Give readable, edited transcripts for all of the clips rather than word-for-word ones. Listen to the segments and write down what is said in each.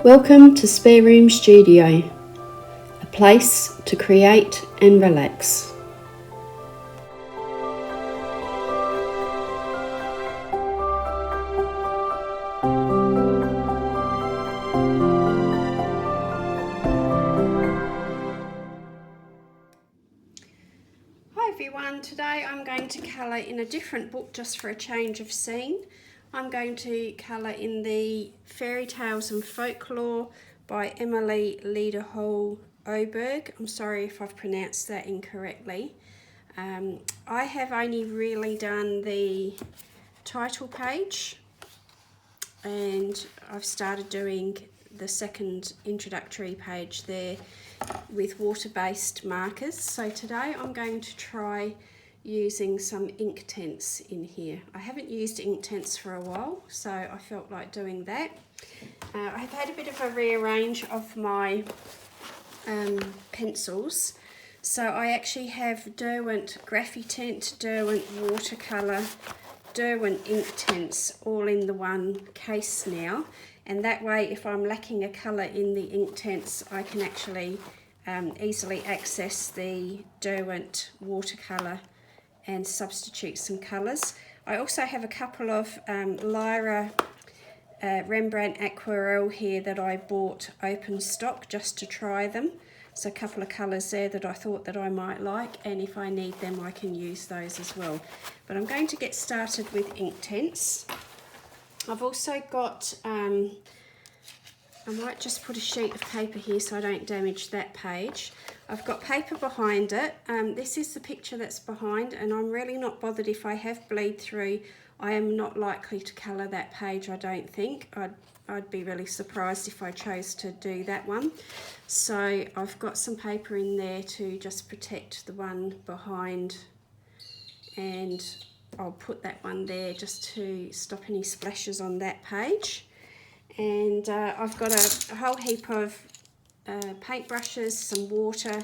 Welcome to Spare Room Studio, a place to create and relax. Hi everyone, today I'm going to colour in a different book just for a change of scene. I'm going to colour in the Fairy Tales and Folklore by Emelie, Lidehall, Oberg. I'm sorry if I've pronounced that incorrectly. I have only really done the title page and I've started doing the second introductory page there with water-based markers. So today I'm going to try using some Inktense in here. I haven't used Inktense for a while, so I felt like doing that. I've had a bit of a rearrange of my pencils. So I actually have Derwent Graphitint, Derwent Watercolour, Derwent Inktense all in the one case now, and that way if I'm lacking a colour in the Inktense I can actually easily access the Derwent watercolour and substitute some colours. I also have a couple of Lyra Rembrandt Aquarelle here that I bought open stock just to try them. So a couple of colours there that I thought that I might like, and if I need them I can use those as well. But I'm going to get started with Inktense. I've also got, I might just put a sheet of paper here so I don't damage that page. I've got paper behind it. This is the picture that's behind, and I'm really not bothered if I have bleed through. I am not likely to colour that page, I don't think. I'd be really surprised if I chose to do that one. So I've got some paper in there to just protect the one behind, and I'll put that one there just to stop any splashes on that page. And I've got a whole heap of paint brushes, some water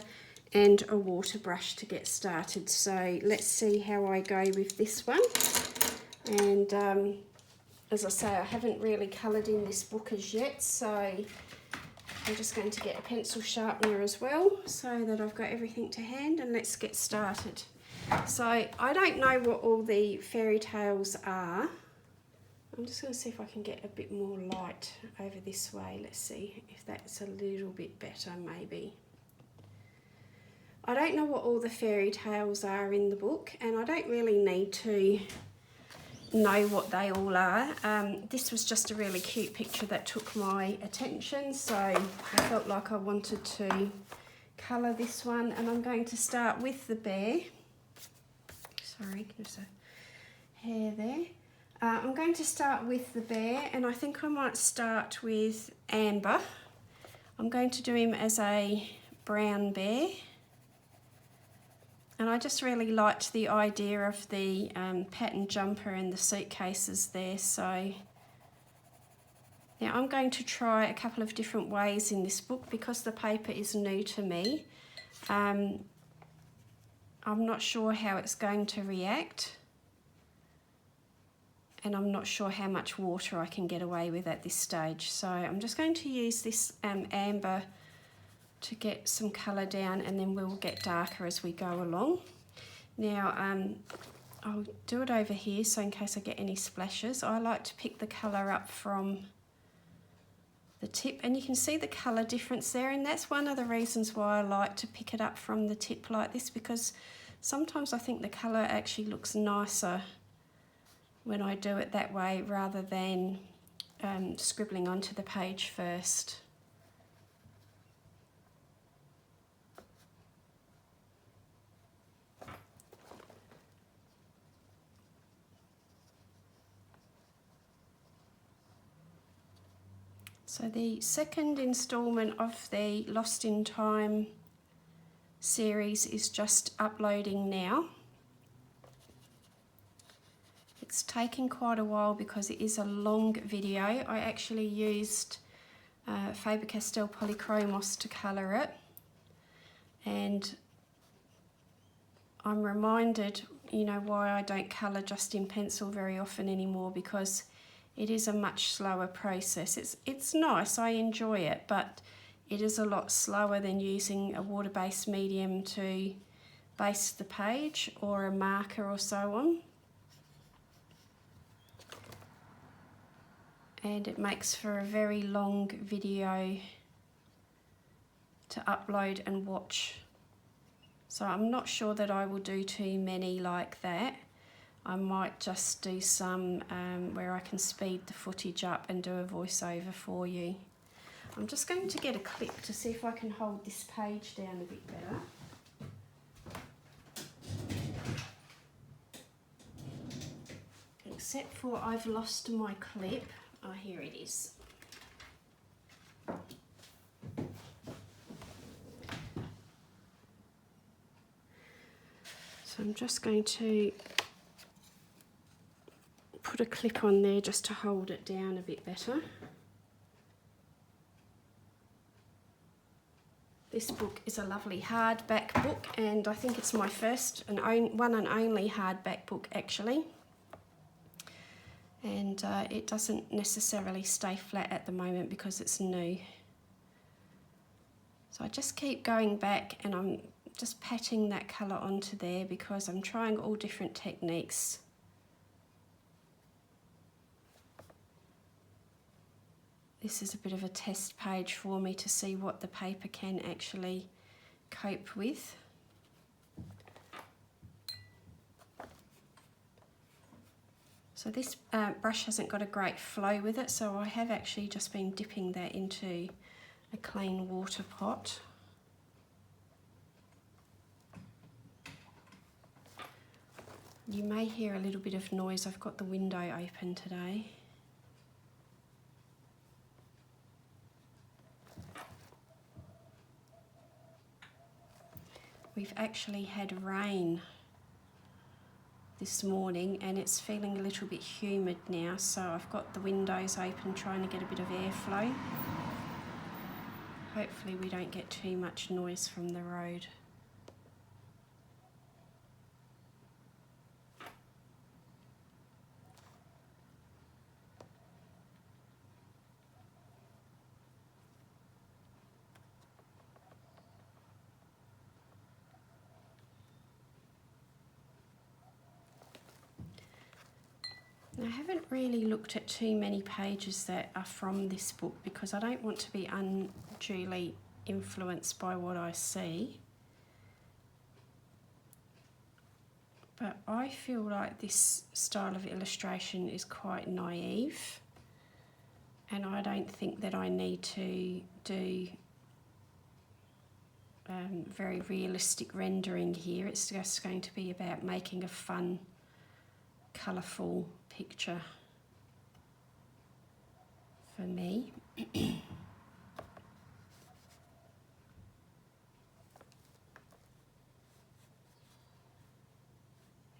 and a water brush to get started. So let's see how I go with this one. And as I say, I haven't really coloured in this book as yet, so I'm just going to get a pencil sharpener as well so that I've got everything to hand, and let's get started. So I don't know what all the fairy tales are. I'm just going to see if I can get a bit more light over this way. Let's see if that's a little bit better maybe. I don't know what all the fairy tales are in the book, and I don't really need to know what they all are. This was just a really cute picture that took my attention, so I felt like I wanted to colour this one, and I'm going to start with the bear. Sorry, there's a hair there. I'm going to start with the bear, and I think I might start with Amber. I'm going to do him as a brown bear. And I just really liked the idea of the pattern jumper and the suitcases there. So now I'm going to try a couple of different ways in this book because the paper is new to me. I'm not sure how it's going to react. And I'm not sure how much water I can get away with at this stage. So I'm just going to use this amber to get some colour down, and then we'll get darker as we go along. Now I'll do it over here so in case I get any splashes. I like to pick the colour up from the tip, and you can see the colour difference there, and that's one of the reasons why I like to pick it up from the tip like this, because sometimes I think the colour actually looks nicer when I do it that way rather than scribbling onto the page first. So the second instalment of the Lost in Time series is just uploading now. It's taking quite a while because it is a long video. I actually used Faber-Castell Polychromos to colour it, and I'm reminded, you know, why I don't colour just in pencil very often anymore, because It is a much slower process. It's nice, I enjoy it, but it is a lot slower than using a water-based medium to base the page or a marker or so on. And it makes for a very long video to upload and watch. So I'm not sure that I will do too many like that. I might just do some where I can speed the footage up and do a voiceover for you. I'm just going to get a clip to see if I can hold this page down a bit better. Except for I've lost my clip. Oh, here it is. So I'm just going to put a clip on there just to hold it down a bit better. This book is a lovely hardback book, and I think it's my first and one and only hardback book actually. And it doesn't necessarily stay flat at the moment because it's new. So I just keep going back and I'm just patting that colour onto there because I'm trying all different techniques. This is a bit of a test page for me to see what the paper can actually cope with. So this brush hasn't got a great flow with it, so I have actually just been dipping that into a clean water pot. You may hear a little bit of noise. I've got the window open today. We've actually had rain this morning and it's feeling a little bit humid now, so I've got the windows open trying to get a bit of airflow. Hopefully we don't get too much noise from the road. I haven't really looked at too many pages that are from this book because I don't want to be unduly influenced by what I see. But I feel like this style of illustration is quite naive, and I don't think that I need to do very realistic rendering here. It's just going to be about making a fun, colourful picture for me.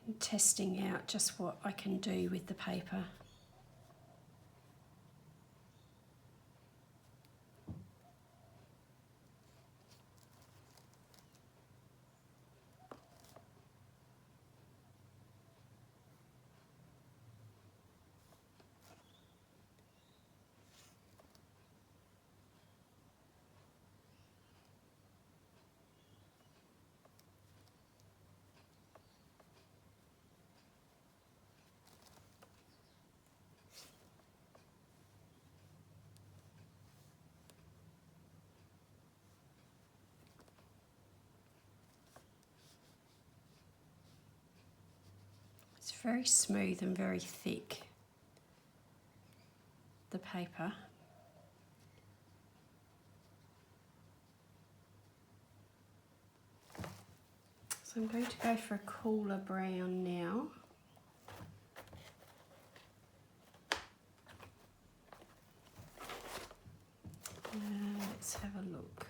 And testing out just what I can do with the paper. It's very smooth and very thick, the paper. So I'm going to go for a cooler brown now. Let's have a look.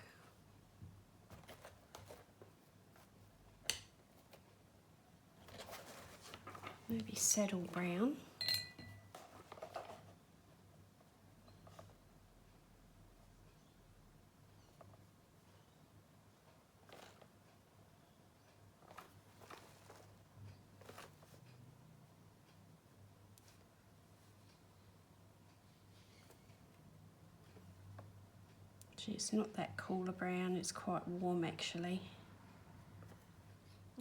Maybe saddle brown. Gee, it's not that cooler brown, it's quite warm actually.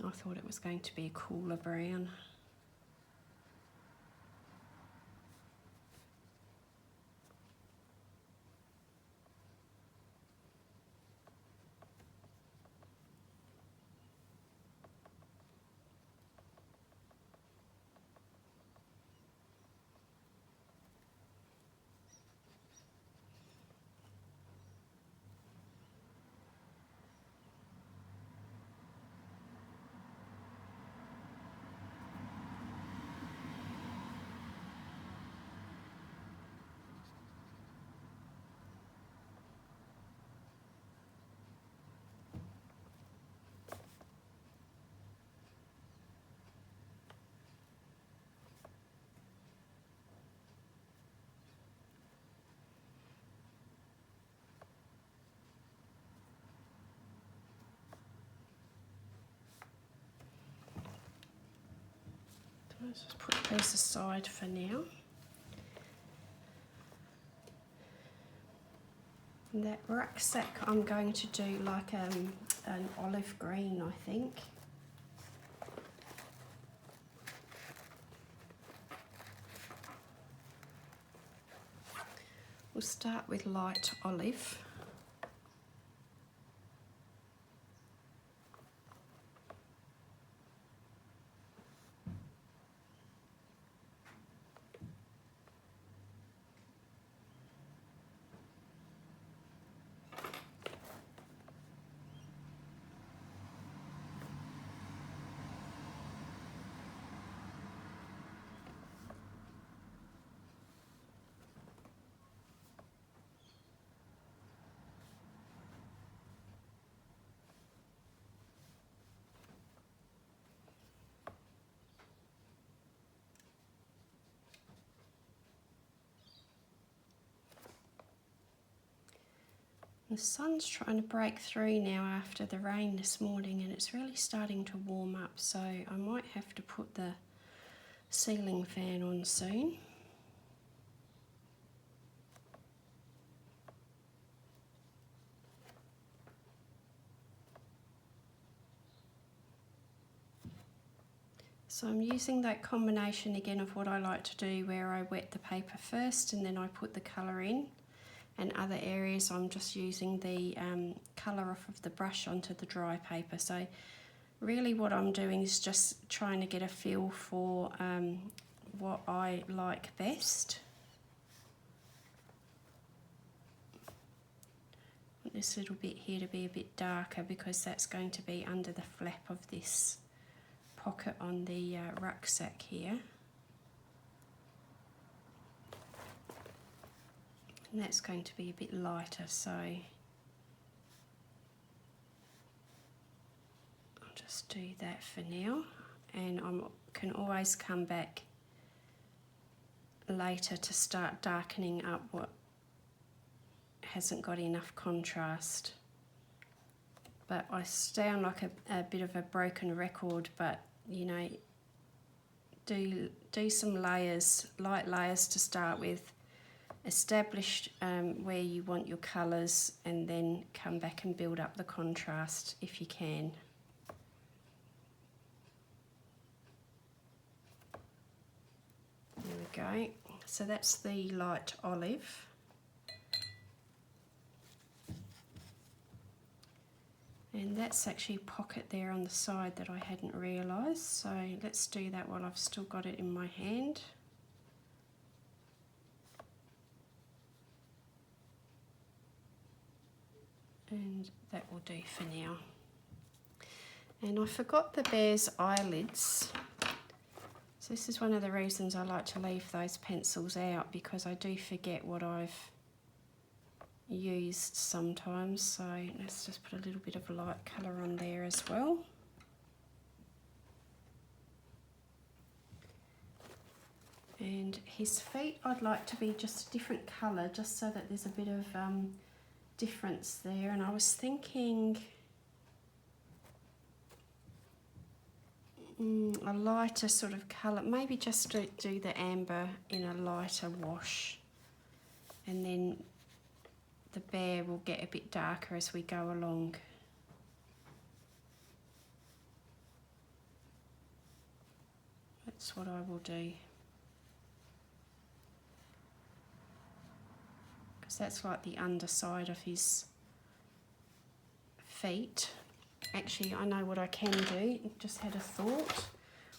I thought it was going to be a cooler brown. Let's just put those aside for now. And that rucksack I'm going to do like an olive green, I think. We'll start with light olive. The sun's trying to break through now after the rain this morning, and it's really starting to warm up, so I might have to put the ceiling fan on soon. So I'm using that combination again of what I like to do, where I wet the paper first and then I put the colour in. And other areas I'm just using the colour off of the brush onto the dry paper. So really what I'm doing is just trying to get a feel for what I like best. I want this little bit here to be a bit darker because that's going to be under the flap of this pocket on the rucksack here. And that's going to be a bit lighter, so I'll just do that for now, and I can always come back later to start darkening up what hasn't got enough contrast. But I sound like a bit of a broken record, but you know, do some layers, light layers to start with. Establish where you want your colours, and then come back and build up the contrast if you can. There we go. So that's the light olive. And that's actually a pocket there on the side that I hadn't realised. So let's do that while I've still got it in my hand. And that will do for now. And I forgot the bear's eyelids. So this is one of the reasons I like to leave those pencils out, because I do forget what I've used sometimes. So let's just put a little bit of light colour on there as well. And his feet I'd like to be just a different colour, just so that there's a bit of difference there. And I was thinking a lighter sort of colour, maybe just do the amber in a lighter wash, and then the bear will get a bit darker as we go along. That's what I will do. Because that's like the underside of his feet. Actually, I know what I can do. Just had a thought.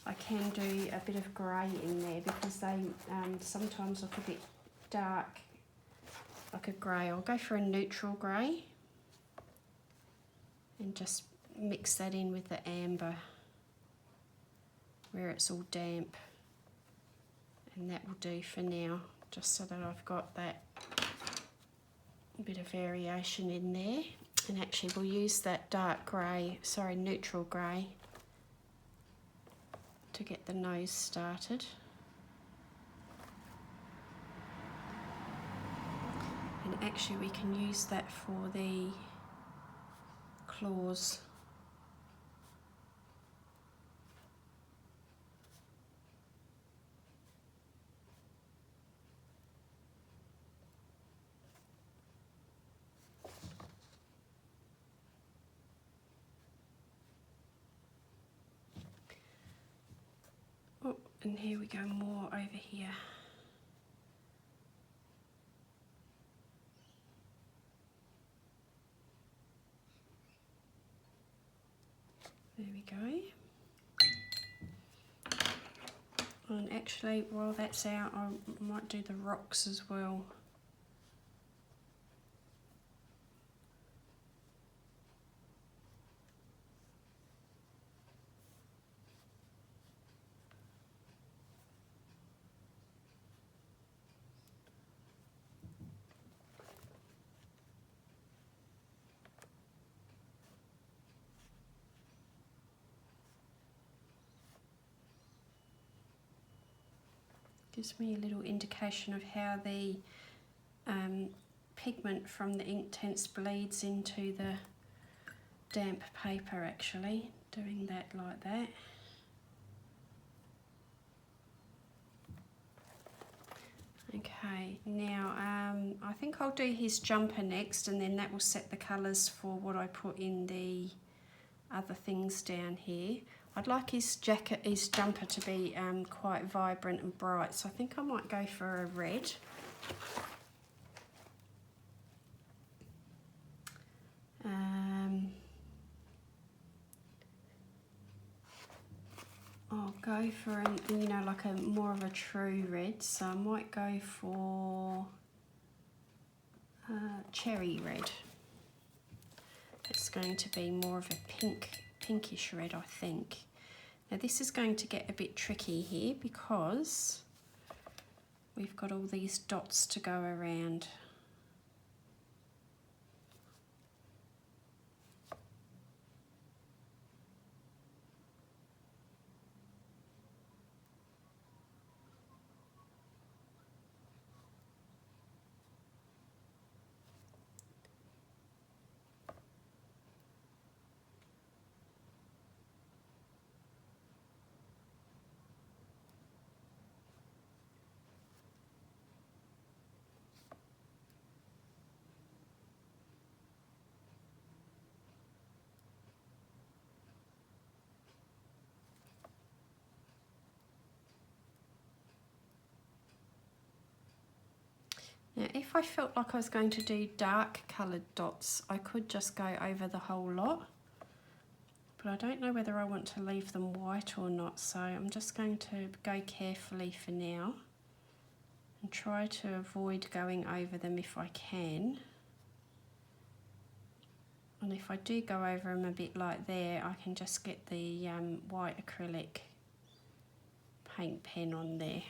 I can do a bit of grey in there because they sometimes look a bit dark, like a grey. I'll go for a neutral grey and just mix that in with the amber where it's all damp, and that will do for now, just so that I've got that bit of variation in there. And actually we'll use that dark grey, sorry, neutral grey to get the nose started. And actually we can use that for the claws. Oh, and here we go, more over here. There we go. And actually, while that's out, I might do the rocks as well. Gives me a little indication of how the pigment from the Inktense bleeds into the damp paper, actually, doing that like that. Okay, now I think I'll do his jumper next, and then that will set the colours for what I put in the other things down here. I'd like his jacket, his jumper to be quite vibrant and bright, so I think I might go for a red. I'll go for you know, like a more of a true red, so I might go for cherry red. It's going to be more of a pinkish red, I think. Now this is going to get a bit tricky here because we've got all these dots to go around. Now, if I felt like I was going to do dark coloured dots, I could just go over the whole lot, but I don't know whether I want to leave them white or not, so I'm just going to go carefully for now and try to avoid going over them if I can. And if I do go over them a bit like there, I can just get the white acrylic paint pen on there.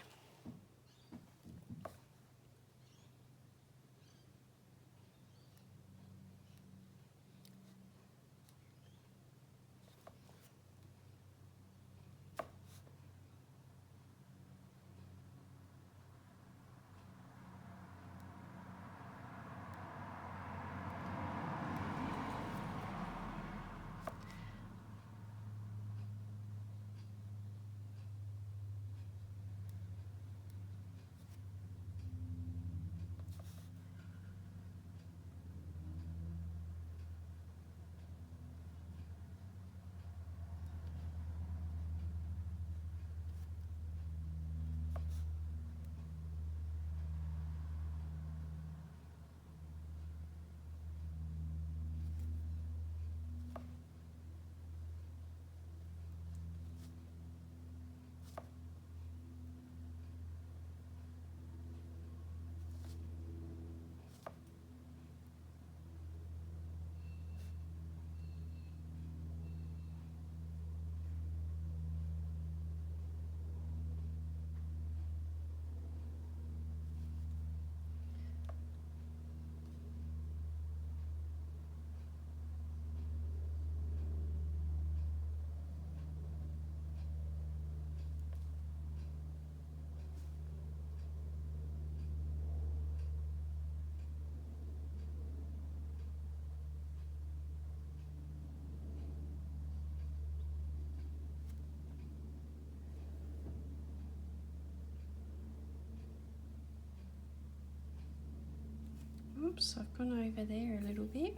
So I've gone over there a little bit.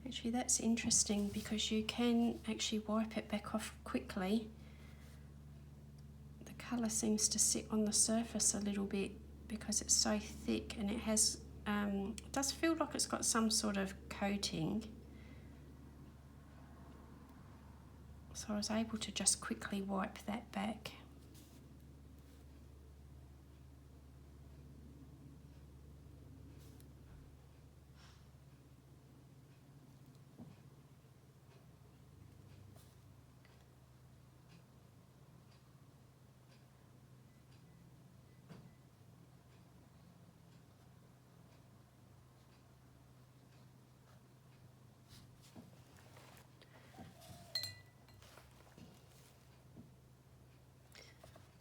Actually, that's interesting because you can actually wipe it back off quickly. The colour seems to sit on the surface a little bit because it's so thick, and it has, it does feel like it's got some sort of coating. So I was able to just quickly wipe that back.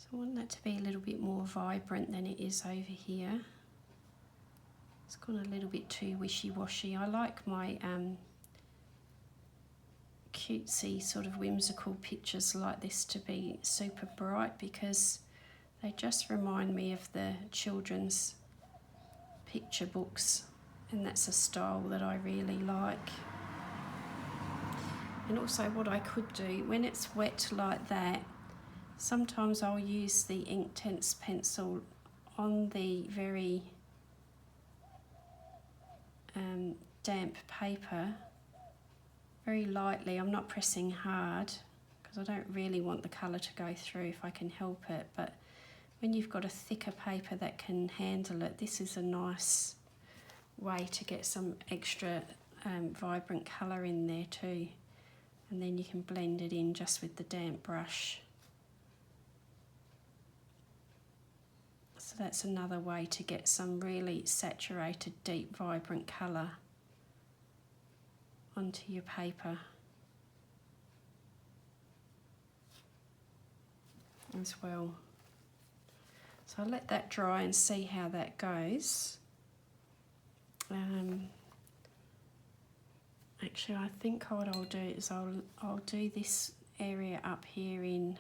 I want that to be a little bit more vibrant than it is over here. It's gone a little bit too wishy-washy. I like my cutesy sort of whimsical pictures like this to be super bright because they just remind me of the children's picture books, and that's a style that I really like. And also what I could do, when it's wet like that, sometimes I'll use the Inktense pencil on the very damp paper, very lightly. I'm not pressing hard because I don't really want the colour to go through if I can help it, but when you've got a thicker paper that can handle it, this is a nice way to get some extra vibrant colour in there too. And then you can blend it in just with the damp brush. So that's another way to get some really saturated, deep, vibrant colour onto your paper as well. So I'll let that dry and see how that goes. Actually, I think what I'll do is I'll do this area up here in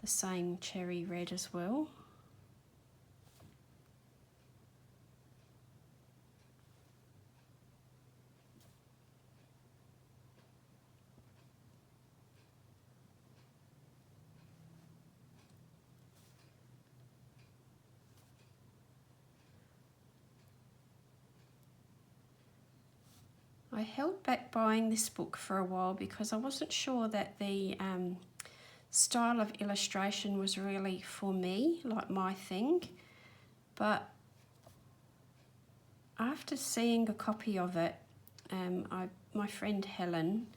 the same cherry red as well. I held back buying this book for a while because I wasn't sure that the style of illustration was really for me, like my thing. But after seeing a copy of it, my friend Helen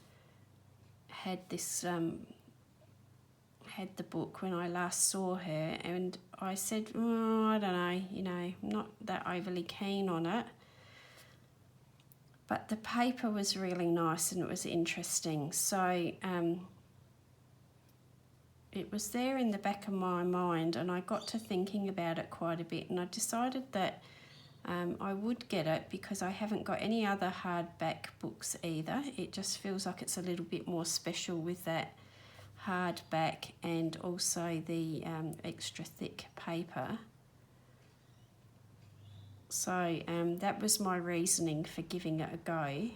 had this had the book when I last saw her, and I said, oh, I don't know, I'm not that overly keen on it. But the paper was really nice and it was interesting. So it was there in the back of my mind, and I got to thinking about it quite a bit, and I decided that I would get it because I haven't got any other hardback books either. It just feels like it's a little bit more special with that hardback and also the extra thick paper. So that was my reasoning for giving it a go.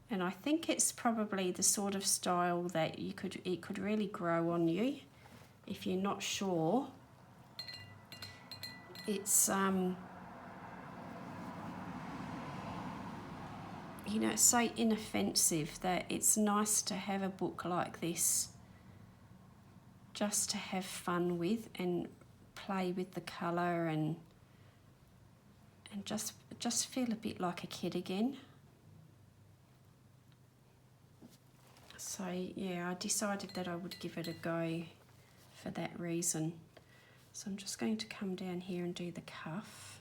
And I think it's probably the sort of style that it could really grow on you if you're not sure. It's it's so inoffensive that it's nice to have a book like this just to have fun with and play with the colour and just feel a bit like a kid again. So yeah, I decided that I would give it a go for that reason. So I'm just going to come down here and do the cuff.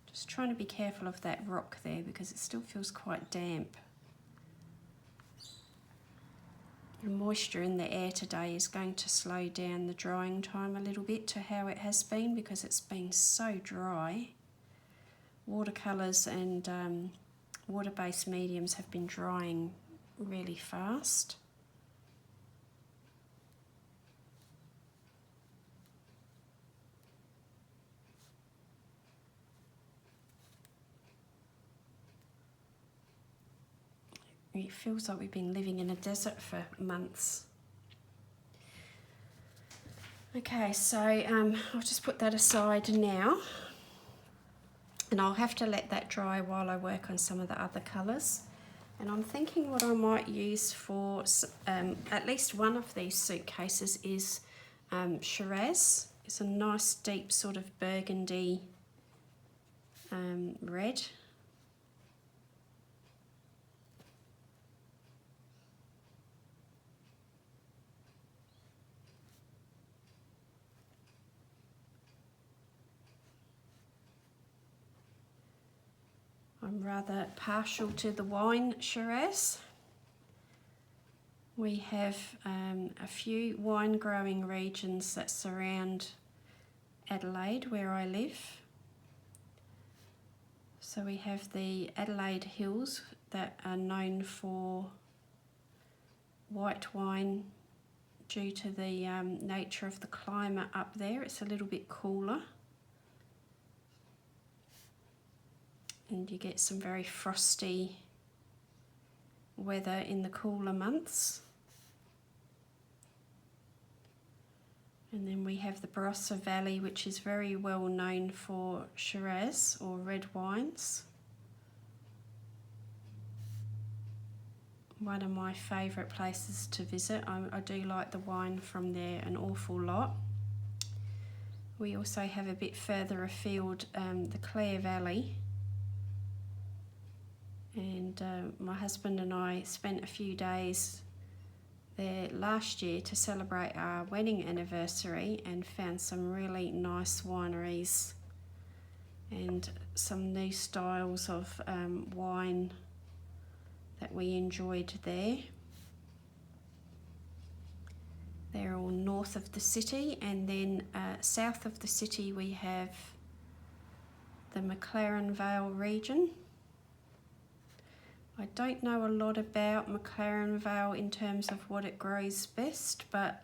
Just trying to be careful of that rock there because it still feels quite damp. The moisture in the air today is going to slow down the drying time a little bit to how it has been because it's been so dry. Watercolours and water-based mediums have been drying really fast. It feels like we've been living in a desert for months. Okay, so I'll just put that aside now, and I'll have to let that dry while I work on some of the other colours. And I'm thinking what I might use for at least one of these suitcases is Shiraz. It's a nice deep sort of burgundy red. I'm rather partial to the wine Shiraz. We have a few wine growing regions that surround Adelaide where I live. So we have the Adelaide Hills that are known for white wine due to the nature of the climate up there. It's a little bit cooler. And you get some very frosty weather in the cooler months. And then we have the Barossa Valley, which is very well known for Shiraz or red wines. One of my favourite places to visit. I do like the wine from there an awful lot. We also have a bit further afield the Clare Valley. And my husband and I spent a few days there last year to celebrate our wedding anniversary and found some really nice wineries and some new styles of wine that we enjoyed there. They're all north of the city, and then south of the city we have the McLaren Vale region. I don't know a lot about McLaren Vale in terms of what it grows best, but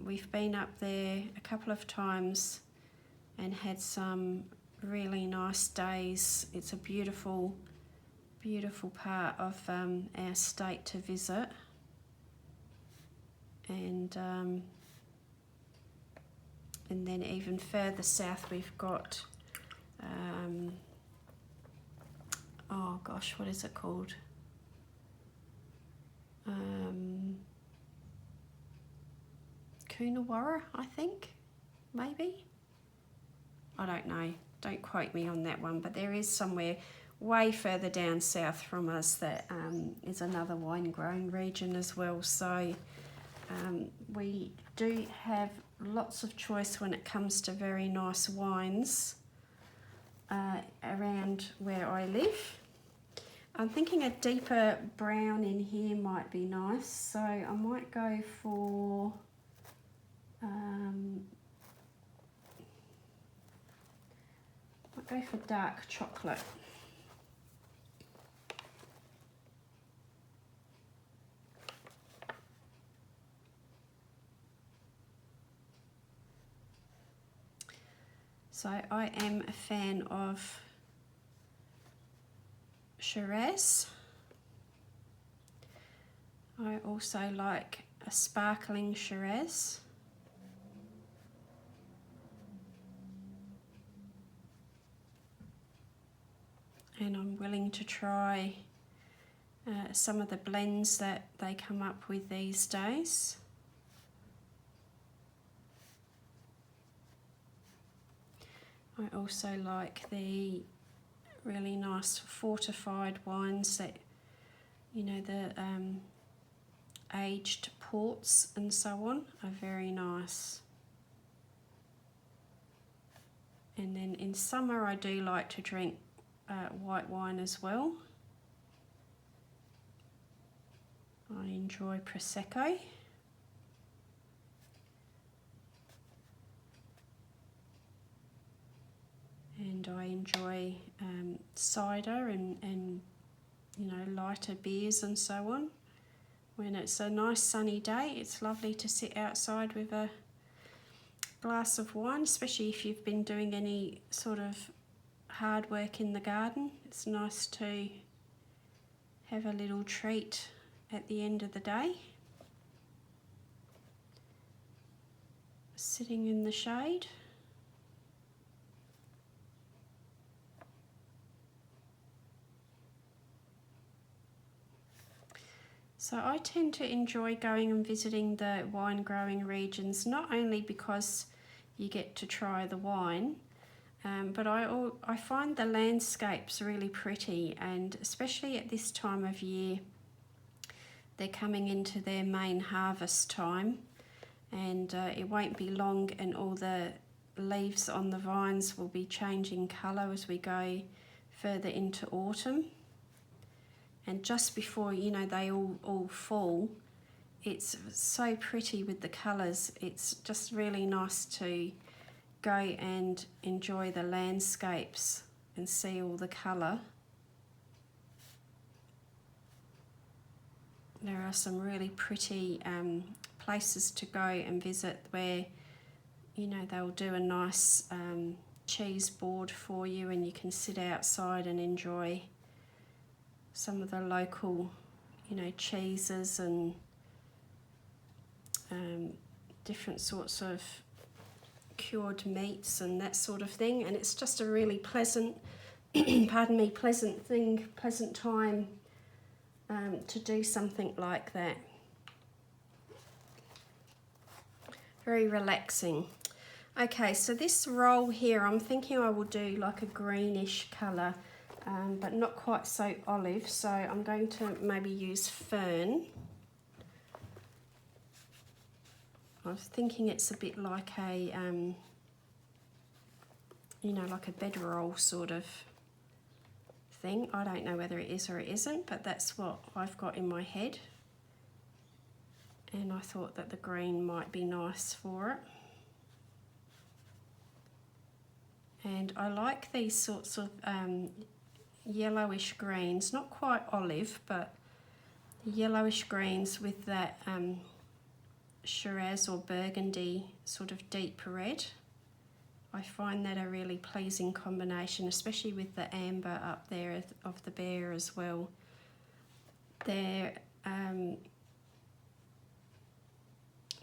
we've been up there a couple of times and had some really nice days. It's a beautiful, beautiful part of our state to visit. And then even further south we've got oh gosh, what is it called? Coonawarra, I think, maybe? I don't know, don't quote me on that one, but there is somewhere way further down south from us that is another wine growing region as well. So we do have lots of choice when it comes to very nice wines around where I live. I'm thinking a deeper brown in here might be nice, so I might go for dark chocolate. So I am a fan of Shiraz. I also like a sparkling Shiraz. And I'm willing to try some of the blends that they come up with these days. I also like the really nice fortified wines that, you know, the aged ports and so on are very nice. And then in summer I do like to drink white wine as well. I enjoy Prosecco. And I enjoy cider and you know, lighter beers and so on. When it's a nice sunny day, it's lovely to sit outside with a glass of wine, especially if you've been doing any sort of hard work in the garden. It's nice to have a little treat at the end of the day, sitting in the shade. So I tend to enjoy going and visiting the wine growing regions, not only because you get to try the wine, but I find the landscapes really pretty, and especially at this time of year, they're coming into their main harvest time, and it won't be long and all the leaves on the vines will be changing colour as we go further into autumn. And just before, you know, they all fall, it's so pretty with the colours. It's just really nice to go and enjoy the landscapes and see all the colour. There are some really pretty places to go and visit where, you know, they'll do a nice cheese board for you, and you can sit outside and enjoy some of the local, you know, cheeses and different sorts of cured meats and that sort of thing. And it's just a really pleasant, pardon me, pleasant time to do something like that. Very relaxing. Okay, so this roll here, I'm thinking I will do like a greenish colour, but not quite so olive, so I'm going to maybe use fern. I was thinking it's a bit like a, you know, like a bedroll sort of thing. I don't know whether it is or it isn't, but that's what I've got in my head. And I thought that the green might be nice for it. And I like these sorts of yellowish greens, not quite olive, but yellowish greens with that Shiraz or burgundy sort of deep red. I find that a really pleasing combination, especially with the amber up there of the bear as well. They're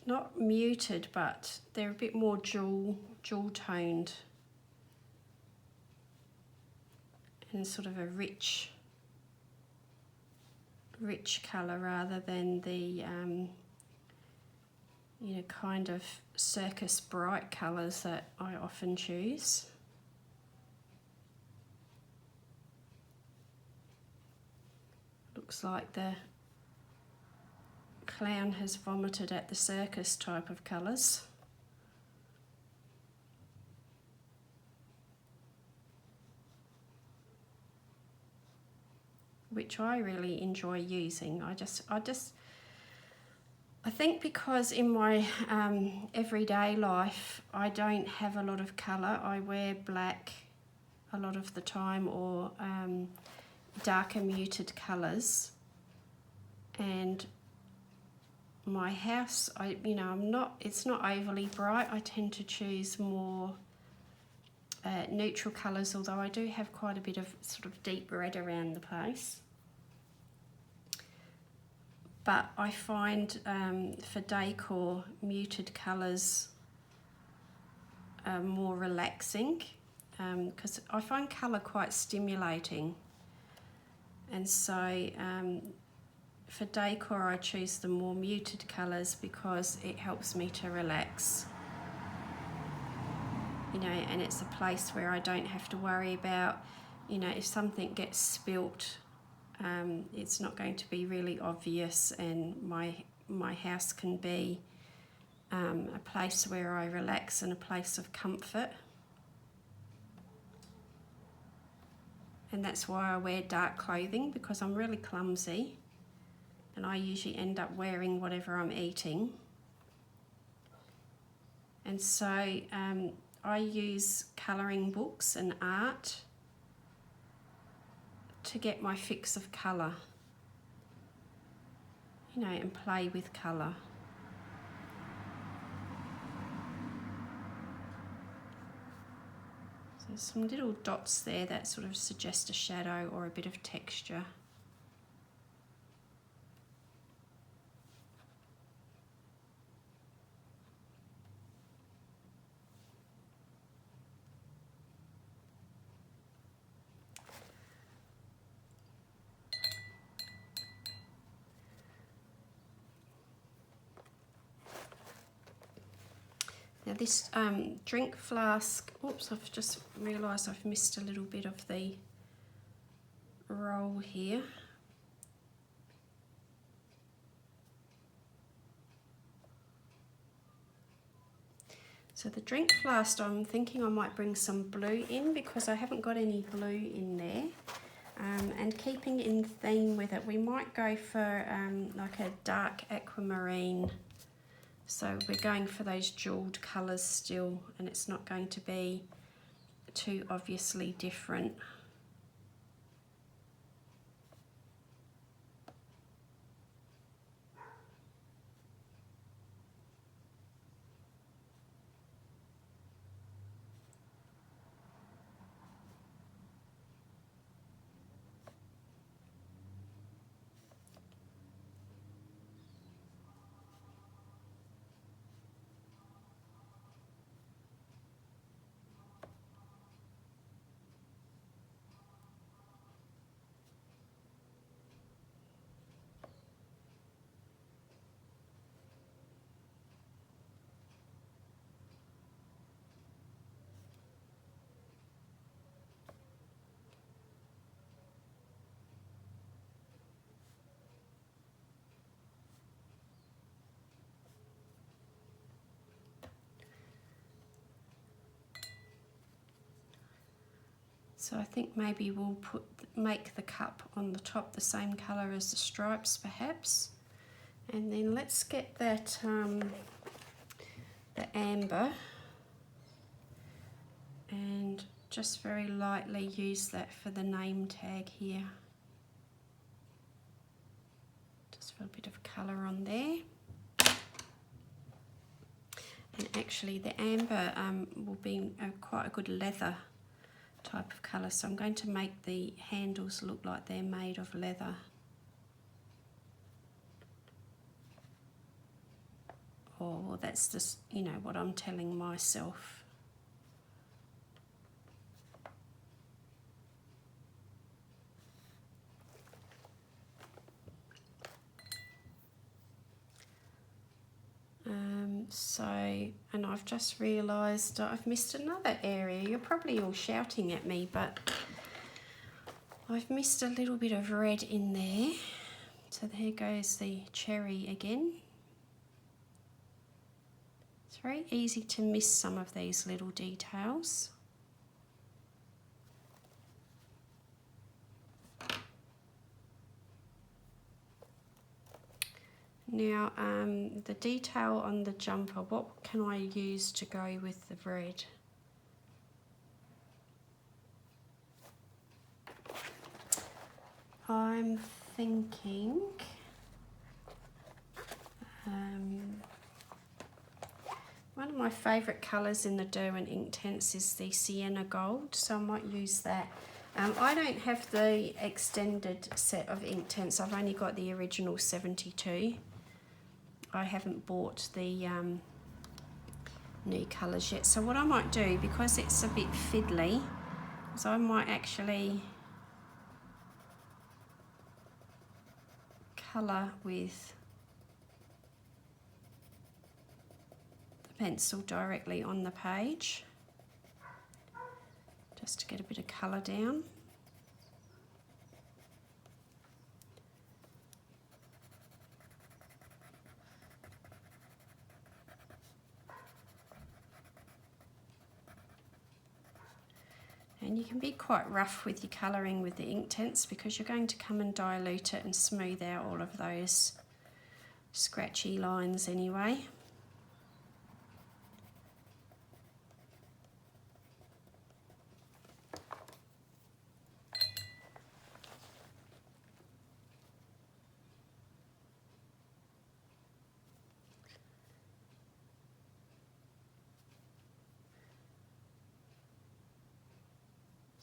not muted, but they're a bit more jewel toned and sort of a rich colour rather than the you know, kind of circus bright colours that I often choose. Looks like the clown has vomited at the circus type of colours. Which I really enjoy using. I think because in my everyday life I don't have a lot of colour. I wear black a lot of the time, or darker muted colours, and my house, it's not overly bright. I tend to choose more neutral colours, although I do have quite a bit of sort of deep red around the place. But I find for decor, muted colours are more relaxing, because I find colour quite stimulating. And so for decor, I choose the more muted colours because it helps me to relax. You know, and it's a place where I don't have to worry about, you know, if something gets spilt, it's not going to be really obvious, and my house can be a place where I relax and a place of comfort. And that's why I wear dark clothing, because I'm really clumsy and I usually end up wearing whatever I'm eating. And so I use colouring books and art to get my fix of colour, you know, and play with colour. So some little dots there that sort of suggest a shadow or a bit of texture. Now this drink flask, oops, I've just realised I've missed a little bit of the roll here. So the drink flask, I'm thinking I might bring some blue in because I haven't got any blue in there. And keeping in theme with it, we might go for like a dark aquamarine. So we're going for those jeweled colours still, and it's not going to be too obviously different. So I think maybe we'll make the cup on the top the same colour as the stripes perhaps. And then let's get that the amber and just very lightly use that for the name tag here. Just for a bit of colour on there. And actually the amber will be quite a good leather type of colour, so I'm going to make the handles look like they're made of leather. Or that's just, you know, what I'm telling myself. And I've just realised I've missed another area. You're probably all shouting at me, but I've missed a little bit of red in there. So there goes the cherry again. It's very easy to miss some of these little details. Now, the detail on the jumper, what can I use to go with the red? I'm thinking one of my favourite colours in the Derwent Inktense is the sienna gold, so I might use that. I don't have the extended set of Inktense, I've only got the original 72. I haven't bought the new colours yet, so what I might do, because it's a bit fiddly, is I might actually colour with the pencil directly on the page, just to get a bit of colour down. And you can be quite rough with your colouring with the Inktense because you're going to come and dilute it and smooth out all of those scratchy lines anyway.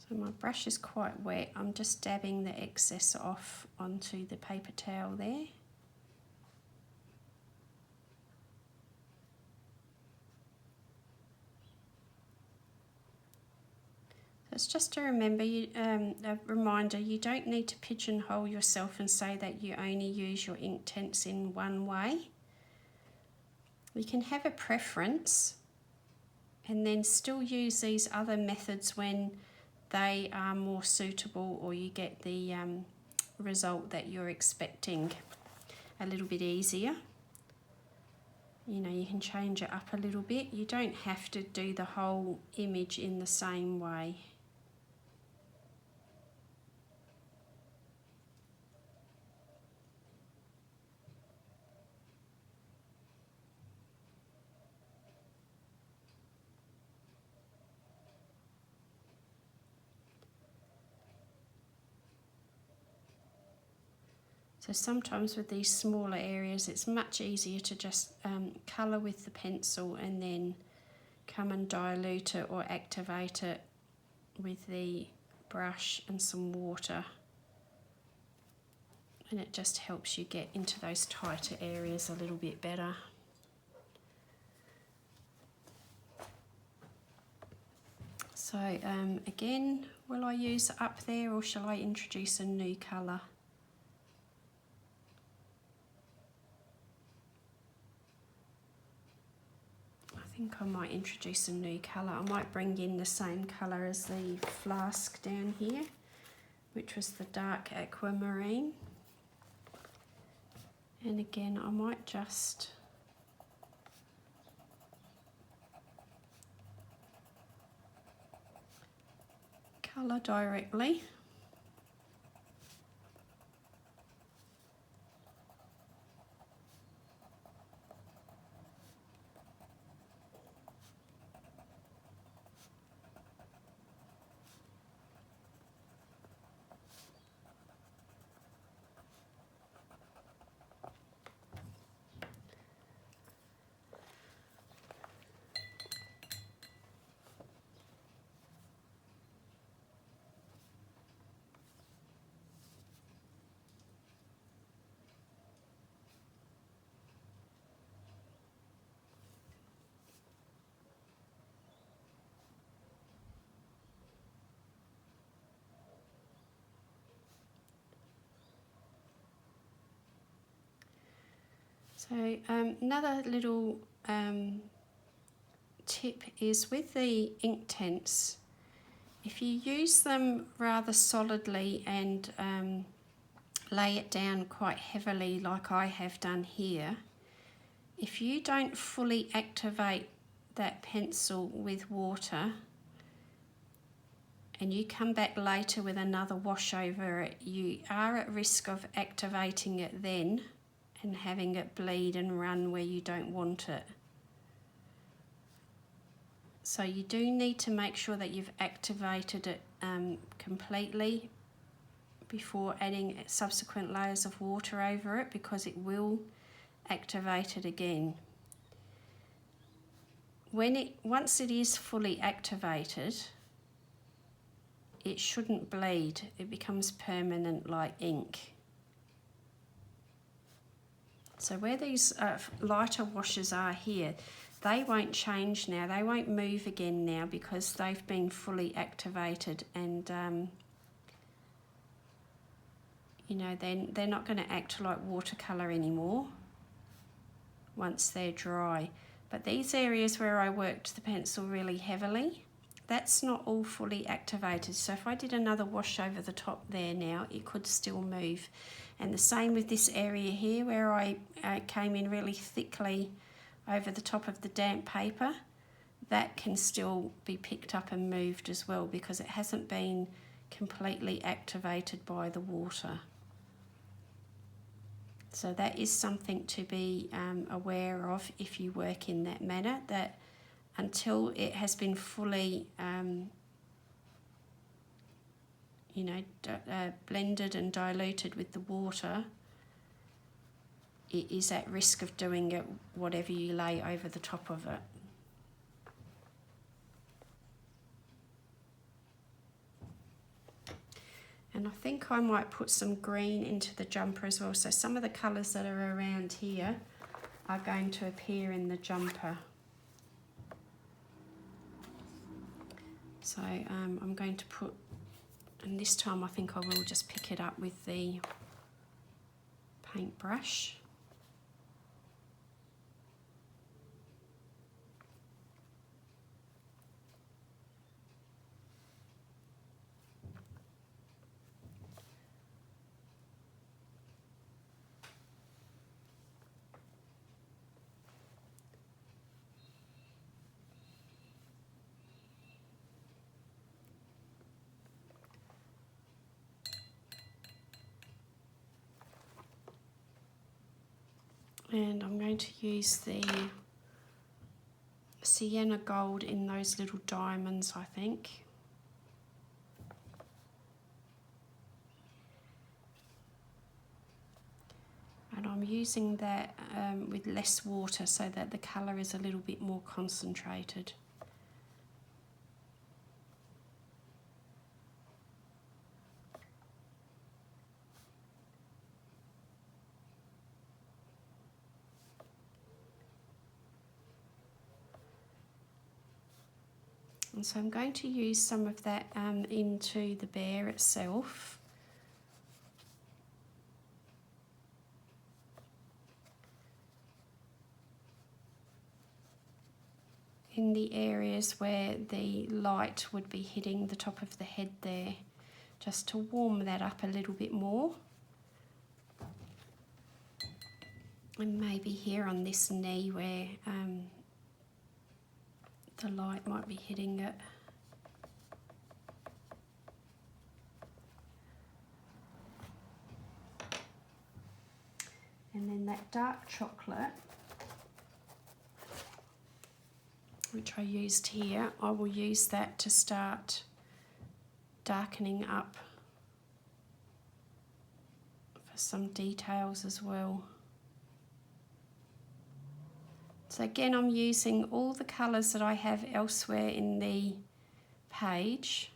So my brush is quite wet, I'm just dabbing the excess off onto the paper towel there. So it's just to remember, a reminder, you don't need to pigeonhole yourself and say that you only use your Inktense in one way. You can have a preference, and then still use these other methods when they are more suitable, or you get the result that you're expecting a little bit easier. You know, you can change it up a little bit. You don't have to do the whole image in the same way. So sometimes with these smaller areas, it's much easier to just colour with the pencil and then come and dilute it or activate it with the brush and some water. And it just helps you get into those tighter areas a little bit better. So again, will I use up there, or shall I introduce a new colour? I think I might introduce a new colour. I might bring in the same colour as the flask down here, which was the dark aquamarine. And again, I might just colour directly. So another little tip is with the Inktense, if you use them rather solidly and lay it down quite heavily like I have done here, if you don't fully activate that pencil with water and you come back later with another wash over it, you are at risk of activating it then and having it bleed and run where you don't want it. So you do need to make sure that you've activated it completely before adding subsequent layers of water over it, because it will activate it again. Once it is fully activated, it shouldn't bleed. It becomes permanent like ink. So where these lighter washes are here, they won't change now. They won't move again now because they've been fully activated, and you know, then they're not going to act like watercolour anymore once they're dry. But these areas where I worked the pencil really heavily, that's not all fully activated. So if I did another wash over the top there now, it could still move. And the same with this area here where I came in really thickly over the top of the damp paper, that can still be picked up and moved as well because it hasn't been completely activated by the water. So that is something to be aware of if you work in that manner, that until it has been fully you know, blended and diluted with the water, it is at risk of doing it whatever you lay over the top of it. And I think I might put some green into the jumper as well. So some of the colours that are around here are going to appear in the jumper. So I'm going to put, and this time I think I will just pick it up with the paintbrush. And I'm going to use the sienna gold in those little diamonds, I think. And I'm using that with less water so that the colour is a little bit more concentrated. And so I'm going to use some of that into the bear itself. In the areas where the light would be hitting the top of the head there, just to warm that up a little bit more. And maybe here on this knee where the light might be hitting it. And then that dark chocolate, which I used here, I will use that to start darkening up for some details as well. So again, I'm using all the colours that I have elsewhere in the page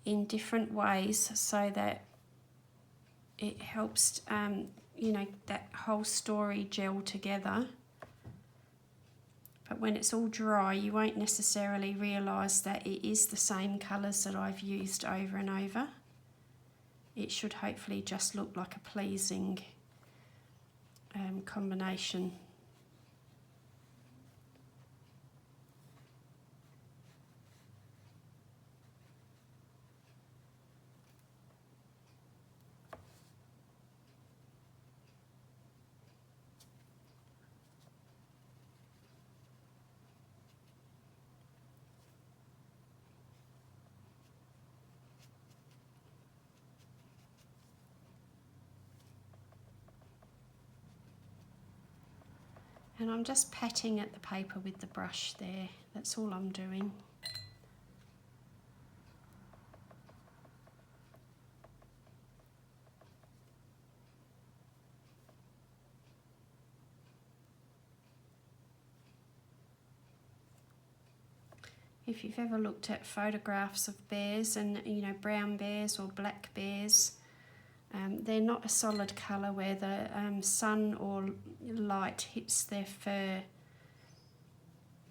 in different ways so that it helps, you know, that whole story gel together. But when it's all dry, you won't necessarily realise that it is the same colours that I've used over and over. It should hopefully just look like a pleasing combination. And I'm just patting at the paper with the brush there. That's all I'm doing. If you've ever looked at photographs of bears and, you know, brown bears or black bears, they're not a solid colour where the sun or light hits their fur.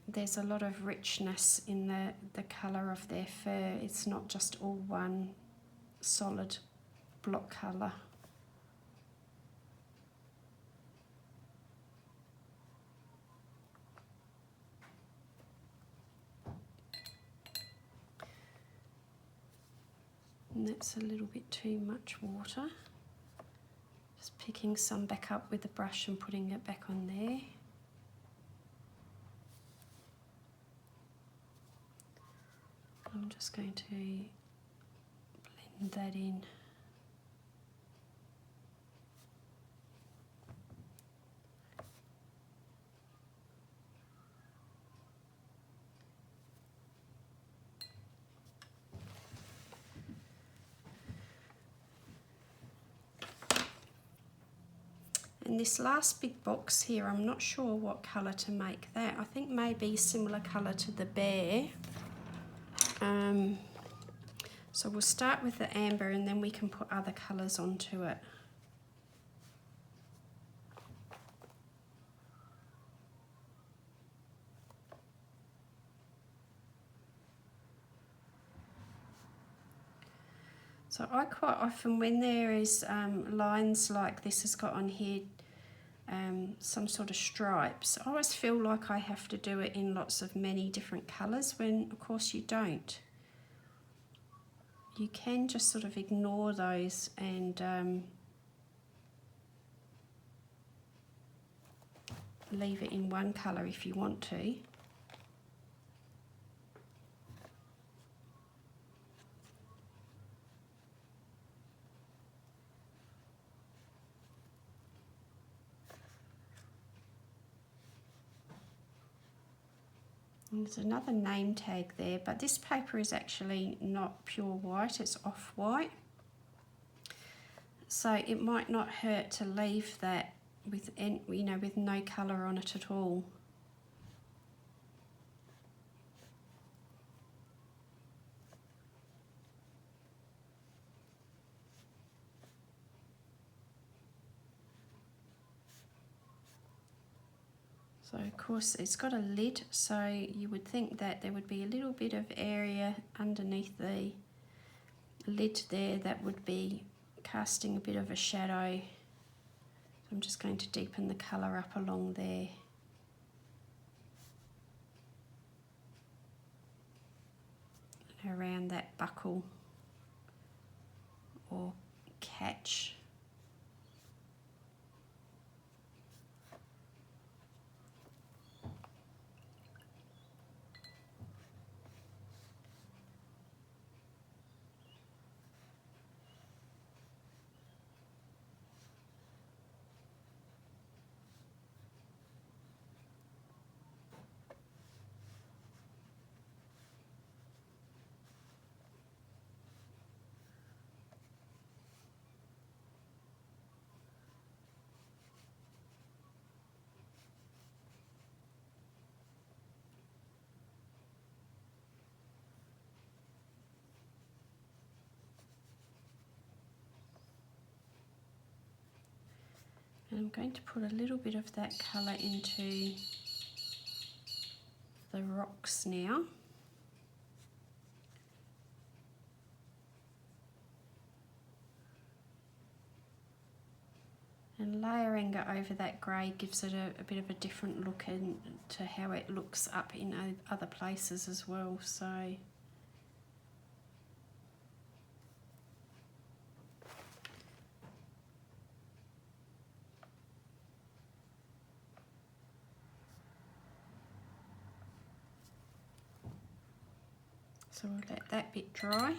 There's a lot of richness in the colour of their fur. It's not just all one solid block colour. And that's a little bit too much water. Just picking some back up with the brush and putting it back on there. I'm just going to blend that in. And this last big box here, I'm not sure what colour to make that. I think maybe similar colour to the bear. So we'll start with the amber and then we can put other colours onto it. So I quite often, when there is lines like this has got on here, some sort of stripes, I always feel like I have to do it in lots of many different colours when of course you don't. You can just sort of ignore those and leave it in one colour if you want to. And there's another name tag there, but this paper is actually not pure white, it's off-white. So it might not hurt to leave that with, you know, with no colour on it at all. So of course it's got a lid, so you would think that there would be a little bit of area underneath the lid there that would be casting a bit of a shadow. So I'm just going to deepen the colour up along there. And around that buckle or catch. And I'm going to put a little bit of that colour into the rocks now. And layering it over that grey gives it a bit of a different look to how it looks up in other places as well. So we'll let that bit dry.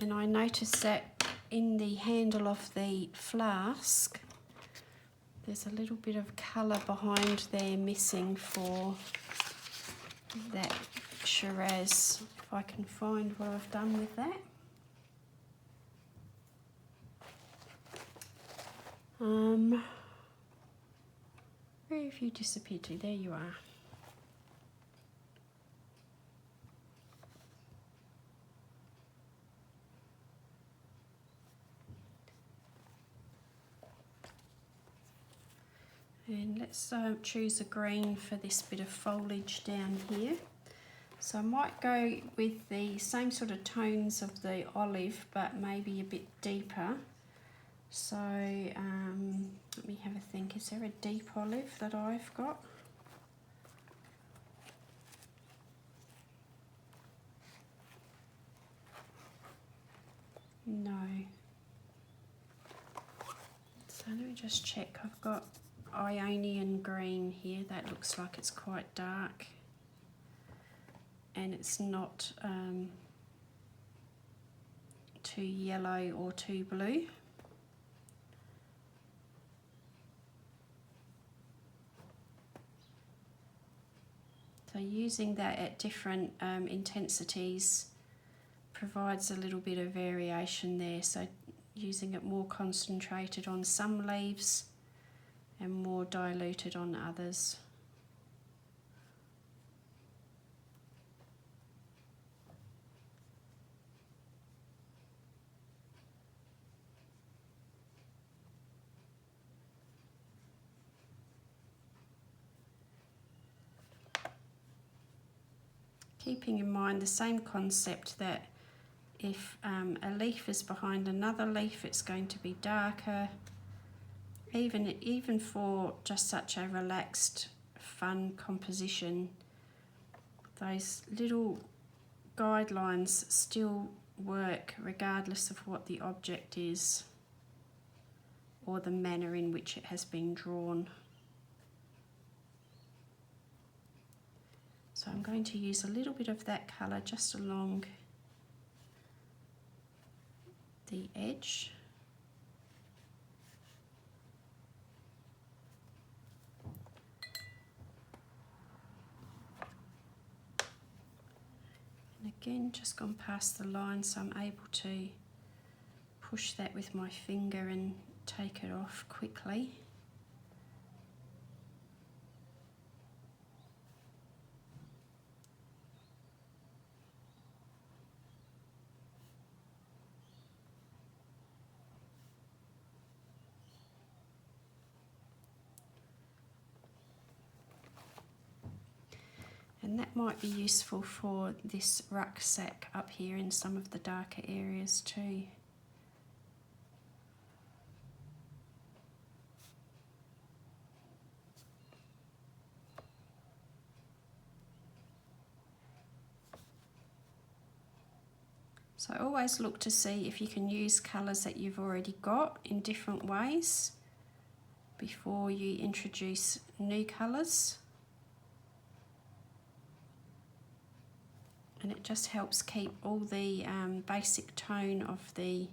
And I noticed that in the handle of the flask there's a little bit of colour behind there missing for that Shiraz. If I can find what I've done with that. Where have you disappeared to? There you are. And let's choose a green for this bit of foliage down here. So I might go with the same sort of tones of the olive, but maybe a bit deeper. So let me have a think. Is there a deep olive that I've got? No. So let me just check. I've got Ionian green here. That looks like it's quite dark. And it's not too yellow or too blue. So using that at different intensities provides a little bit of variation there. So using it more concentrated on some leaves and more diluted on others. Keeping in mind the same concept that if a leaf is behind another leaf, it's going to be darker. Even for just such a relaxed, fun composition, those little guidelines still work regardless of what the object is or the manner in which it has been drawn. So I'm going to use a little bit of that colour just along the edge. again, just gone past the line, so I'm able to push that with my finger and take it off quickly. And that might be useful for this rucksack up here in some of the darker areas too. So always look to see if you can use colours that you've already got in different ways before you introduce new colours. And it just helps keep all the basic tone of the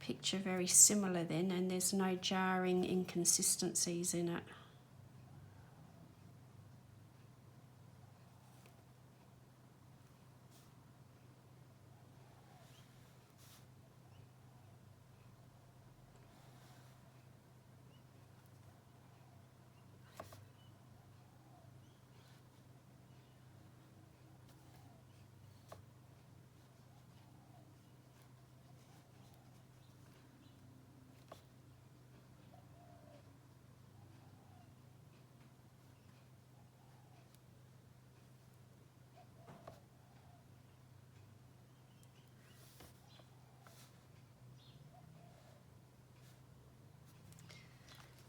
picture very similar then, and there's no jarring inconsistencies in it.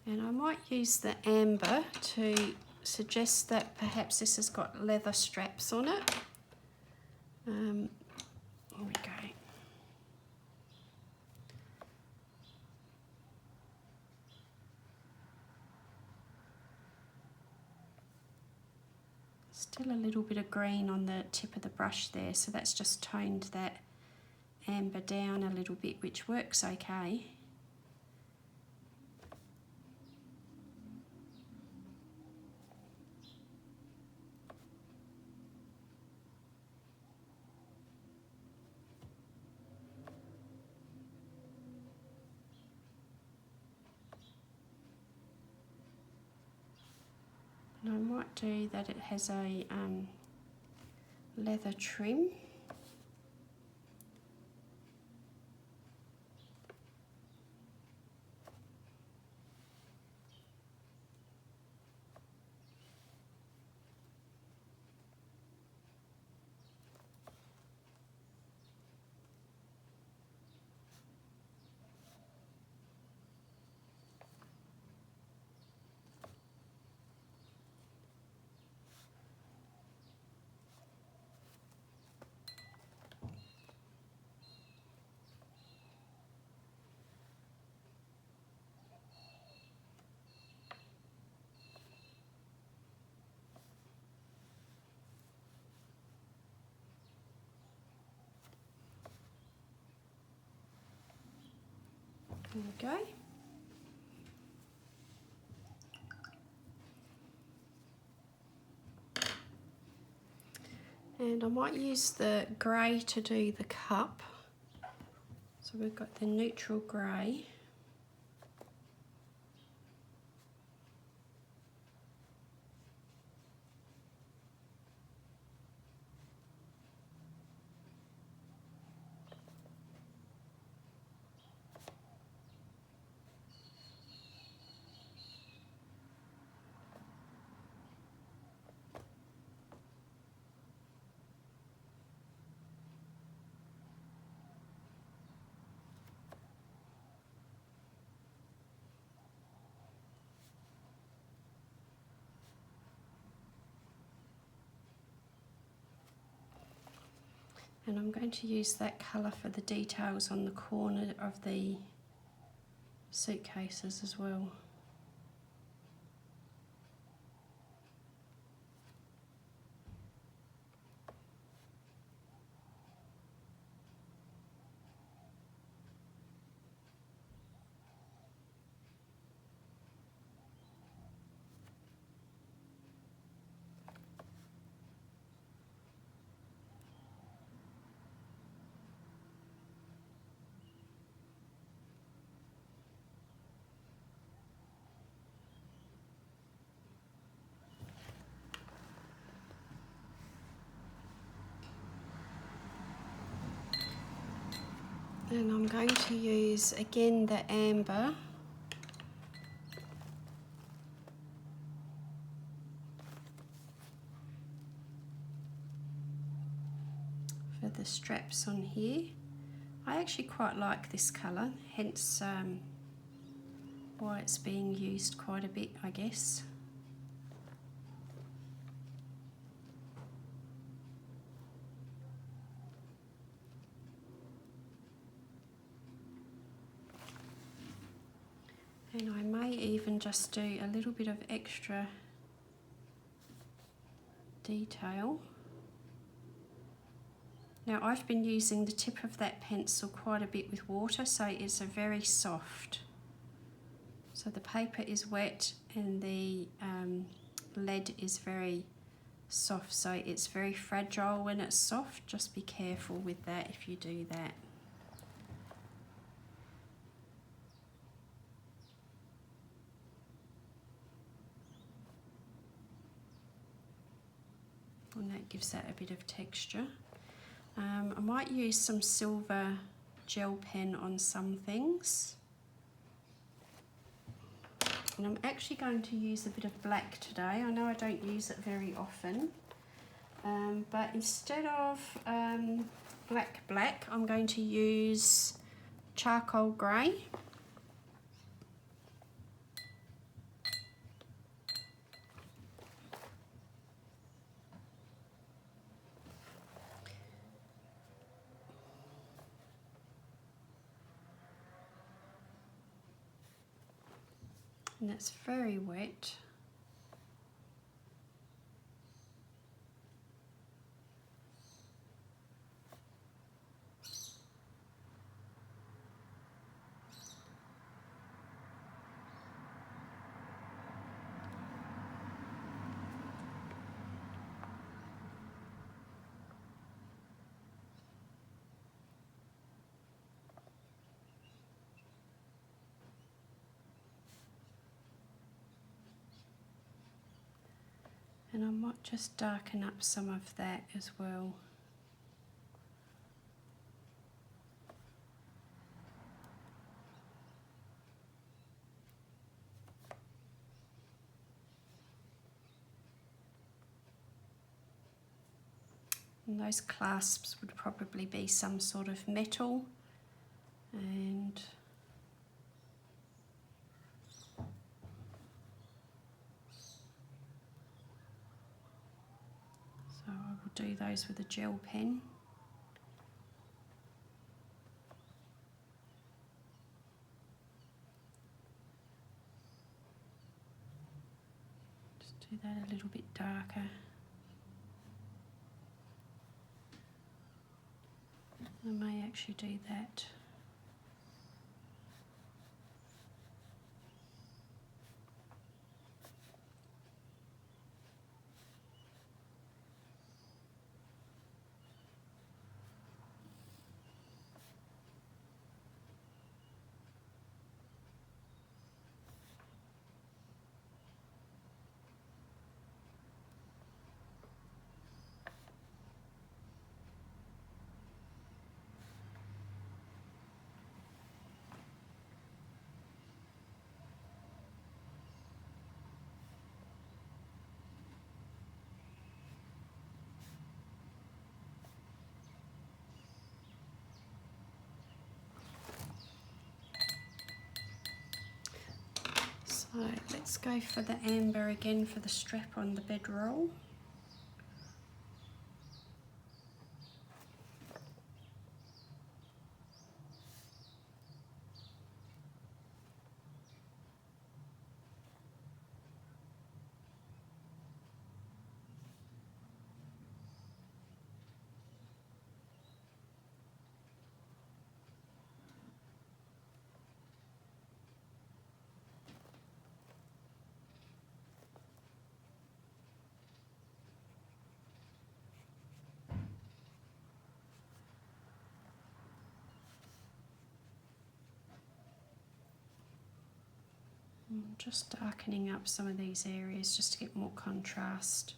And I might use the amber to suggest that perhaps this has got leather straps on it. Here we go. Still a little bit of green on the tip of the brush there, so that's just toned that amber down a little bit, which works okay. And I might do that it has a leather trim. There we go. And I might use the grey to do the cup. So we've got the neutral grey. And I'm going to use that colour for the details on the corner of the suitcases as well. And I'm going to use again the amber for the straps on here. I actually quite like this colour, hence why it's being used quite a bit, I guess. And I may even just do a little bit of extra detail. Now I've been using the tip of that pencil quite a bit with water, so it's a very soft. So the paper is wet and the lead is very soft, so it's very fragile when it's soft. Just be careful with that if you do that. And that gives that a bit of texture. I might use some silver gel pen on some things. And I'm actually going to use a bit of black today. I know I don't use it very often. But instead of black, I'm going to use charcoal grey. And that's very wet. And I might just darken up some of that as well. And those clasps would probably be some sort of metal. And so I will do those with a gel pen. Just do that a little bit darker. I may actually do that. So let's go for the amber again for the strap on the bedroll. Just darkening up some of these areas just to get more contrast.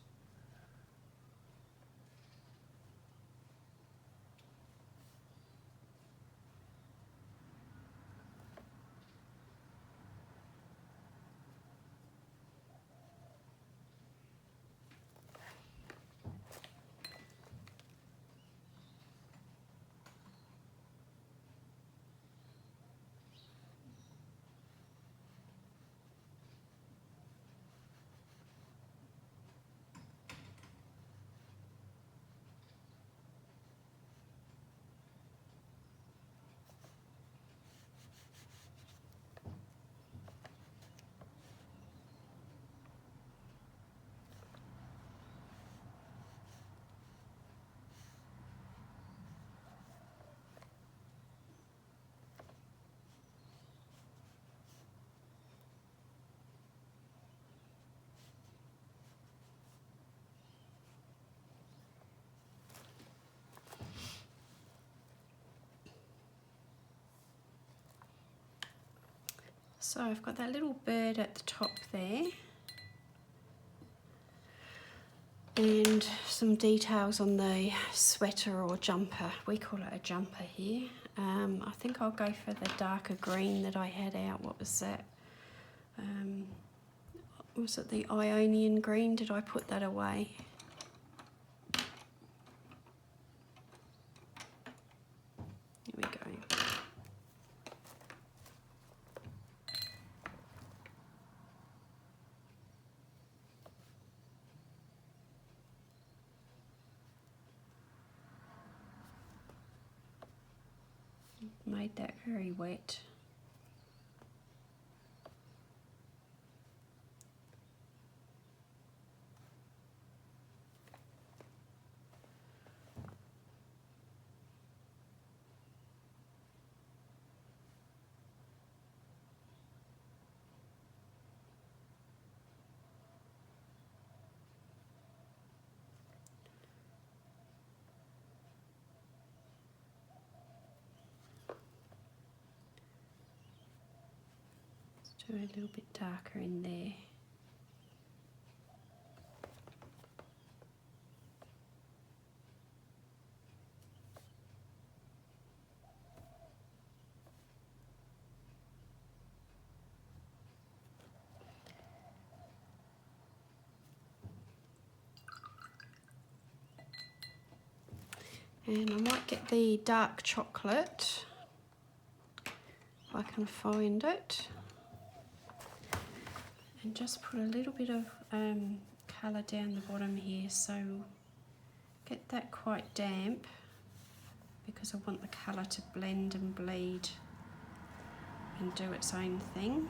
So I've got that little bird at the top there, and some details on the sweater or jumper. We call it a jumper here. I think I'll go for the darker green that I had out. What was that? Was it the Ionian green? Did I put that away? Here we go. Made that very wet. Do a little bit darker in there. And I might get the dark chocolate, if I can find it. And just put a little bit of colour down the bottom here, so get that quite damp because I want the colour to blend and bleed and do its own thing.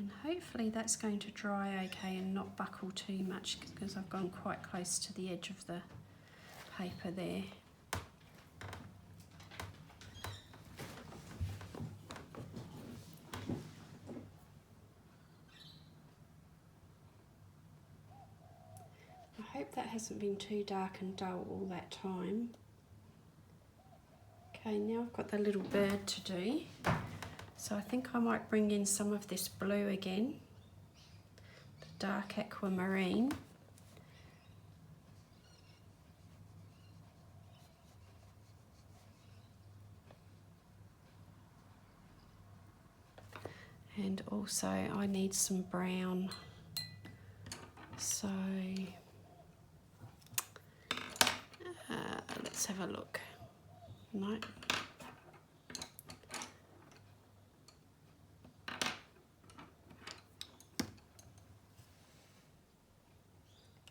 And hopefully that's going to dry okay and not buckle too much, because I've gone quite close to the edge of the paper there. I hope that hasn't been too dark and dull all that time. Okay, now I've got the little bird to do. So I think I might bring in some of this blue again, the dark aquamarine. And also I need some brown. So let's have a look. No.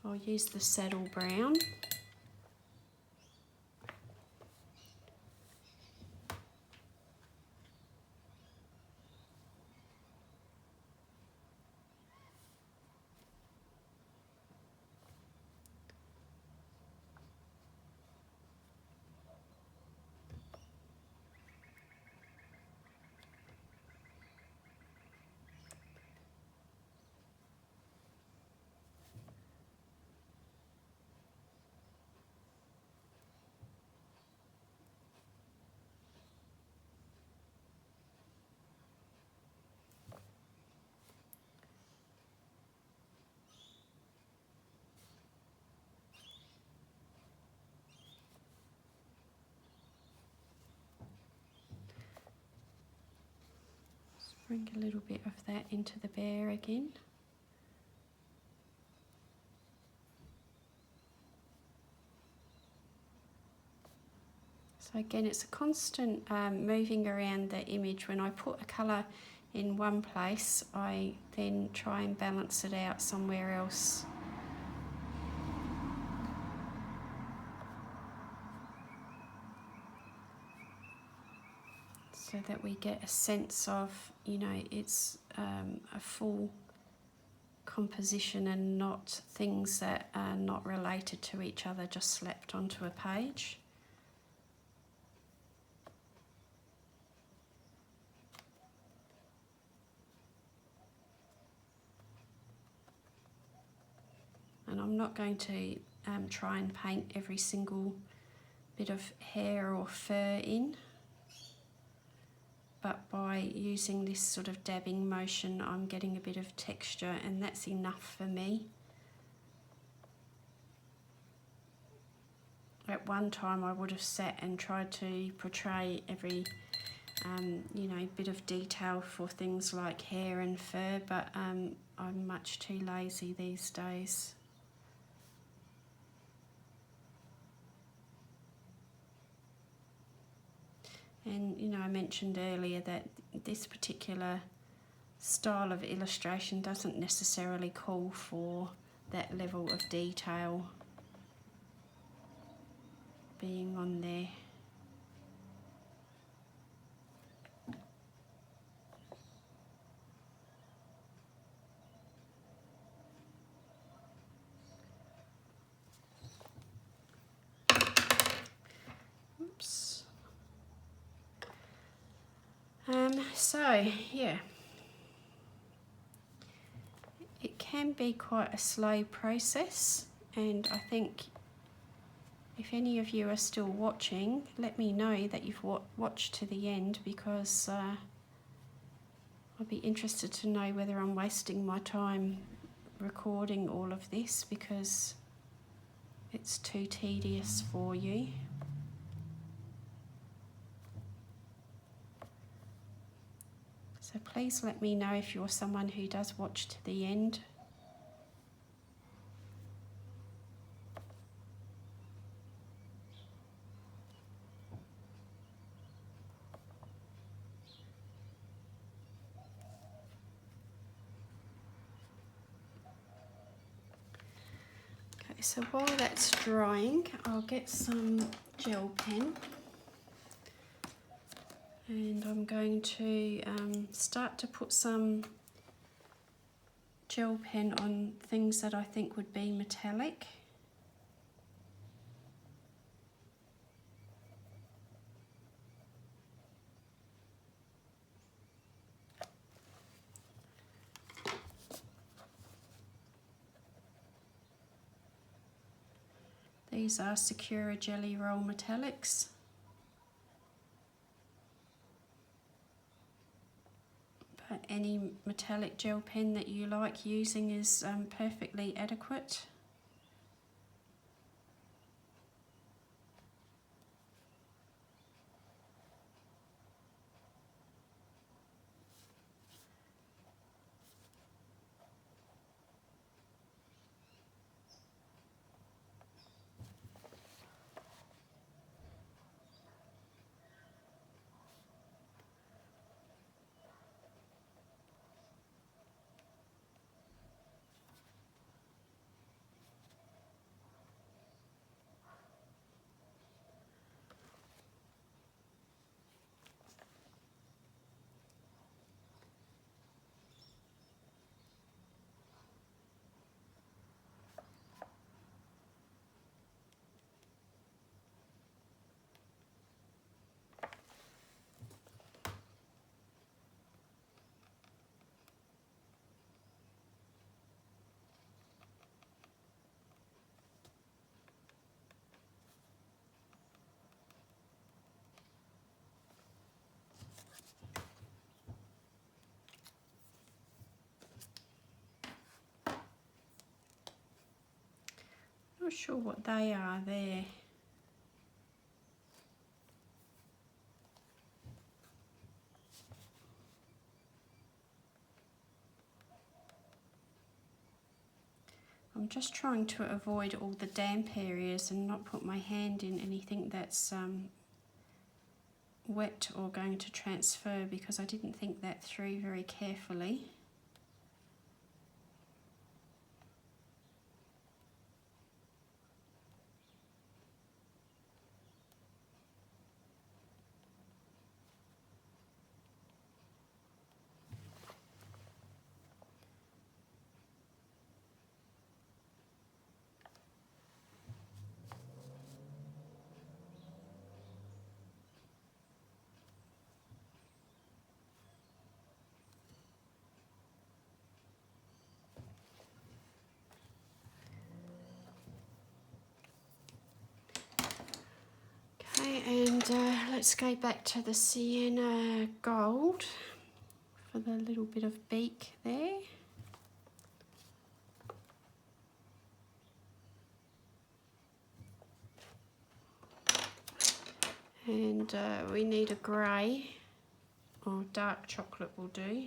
I'll use the saddle brown. Bring a little bit of that into the bear again. So again, it's a constant moving around the image. When I put a colour in one place, I then try and balance it out somewhere else. So that we get a sense of, you know, it's a full composition and not things that are not related to each other just slapped onto a page. And I'm not going to try and paint every single bit of hair or fur in, but by using this sort of dabbing motion I'm getting a bit of texture, and that's enough for me. At one time I would have sat and tried to portray every you know, bit of detail for things like hair and fur, but I'm much too lazy these days. And you know, I mentioned earlier that this particular style of illustration doesn't necessarily call for that level of detail being on there. Oops. So yeah, it can be quite a slow process, and I think if any of you are still watching, let me know that you've watched to the end, because I'd be interested to know whether I'm wasting my time recording all of this because it's too tedious for you. So please let me know if you're someone who does watch to the end. Okay, so while that's drying, I'll get some gel pen. And I'm going to start to put some gel pen on things that I think would be metallic. These are Sakura Jelly Roll Metallics. But any metallic gel pen that you like using is perfectly adequate. Not sure what they are there. I'm just trying to avoid all the damp areas and not put my hand in anything that's wet or going to transfer, because I didn't think that through very carefully. And let's go back to the sienna gold for the little bit of beak there. And we need a grey, or dark chocolate will do.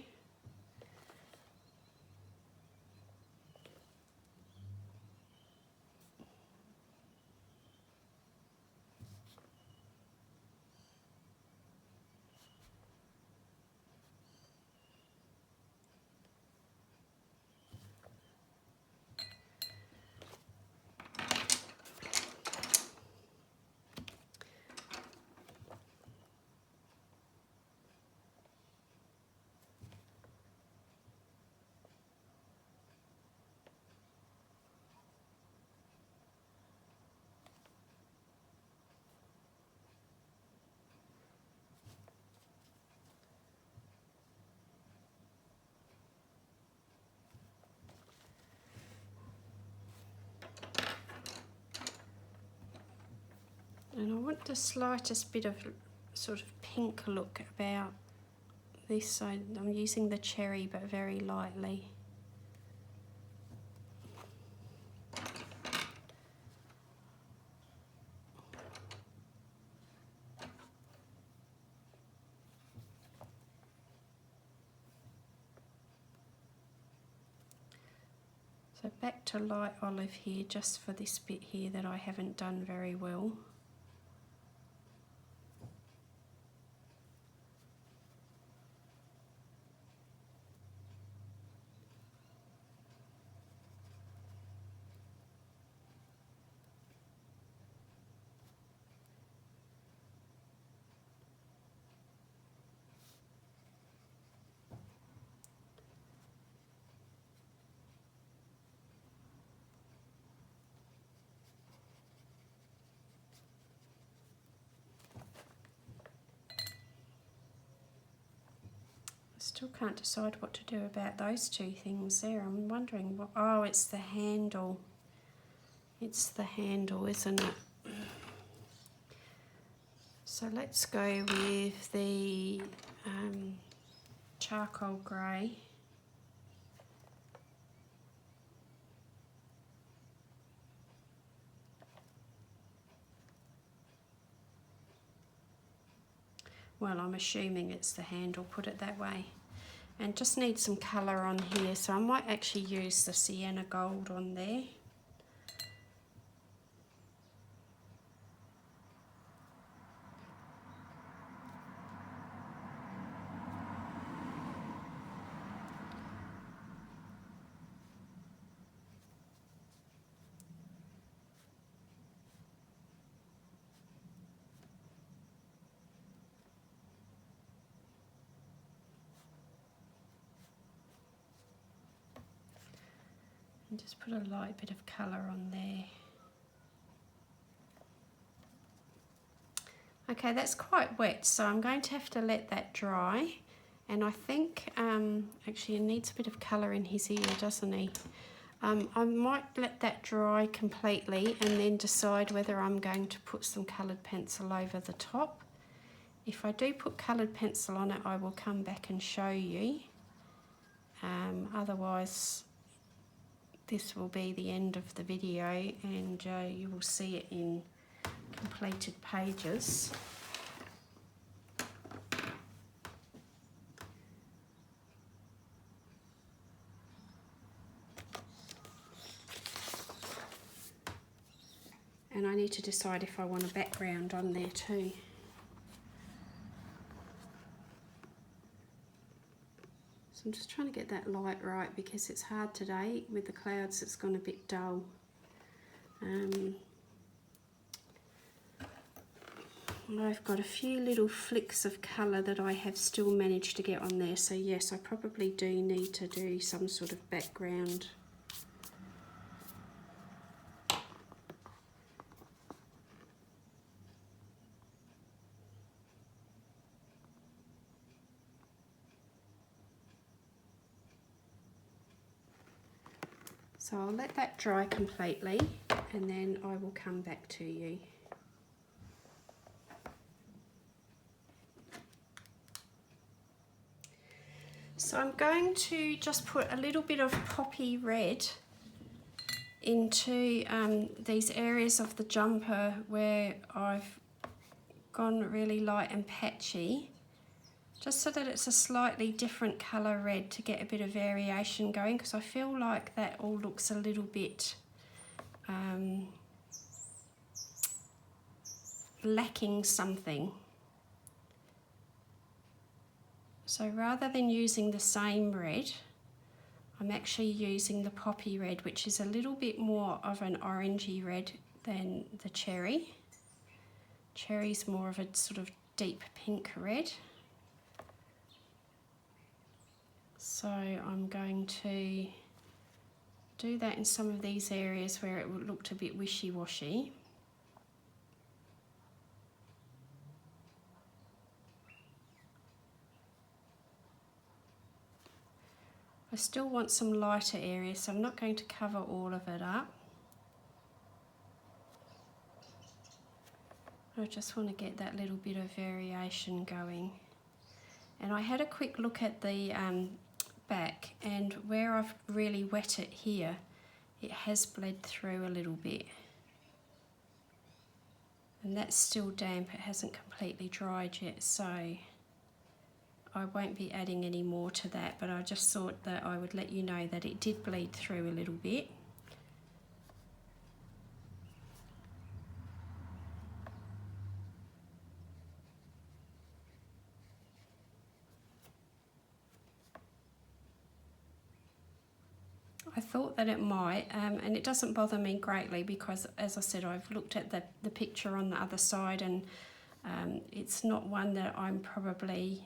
And I want the slightest bit of sort of pink look about this, so I'm using the cherry but very lightly. So back to light olive here, just for this bit here that I haven't done very well. Still can't decide what to do about those two things there. I'm wondering what... Oh, it's the handle. It's the handle, isn't it? So let's go with the charcoal grey. Well, I'm assuming it's the handle, put it that way. And just need some colour on here, so I might actually use the sienna gold on there. And just put a light bit of colour on there. Okay, that's quite wet, so I'm going to have to let that dry. And I think, actually he needs a bit of colour in his ear, doesn't he? I might let that dry completely and then decide whether I'm going to put some coloured pencil over the top. If I do put coloured pencil on it, I will come back and show you. Otherwise, this will be the end of the video, and you will see it in completed pages. And I need to decide if I want a background on there too. So I'm just trying to get that light right because it's hard today with the clouds. It's gone a bit dull. I've got a few little flicks of colour that I have still managed to get on there. So yes, I probably do need to do some sort of background. So I'll let that dry completely and then I will come back to you. So I'm going to just put a little bit of poppy red into these areas of the jumper where I've gone really light and patchy, just so that it's a slightly different colour red to get a bit of variation going, because I feel like that all looks a little bit lacking something. So rather than using the same red, I'm actually using the poppy red, which is a little bit more of an orangey red than the cherry. Cherry's more of a sort of deep pink red. So I'm going to do that in some of these areas where it looked a bit wishy-washy. I still want some lighter areas, so I'm not going to cover all of it up. I just want to get that little bit of variation going. And I had a quick look at the back, and where I've really wet it here, it has bled through a little bit. And that's still damp, it hasn't completely dried yet, so I won't be adding any more to that, but I just thought that I would let you know that it did bleed through a little bit. I thought that it might, and it doesn't bother me greatly because, as I said, I've looked at the picture on the other side, and it's not one that I'm probably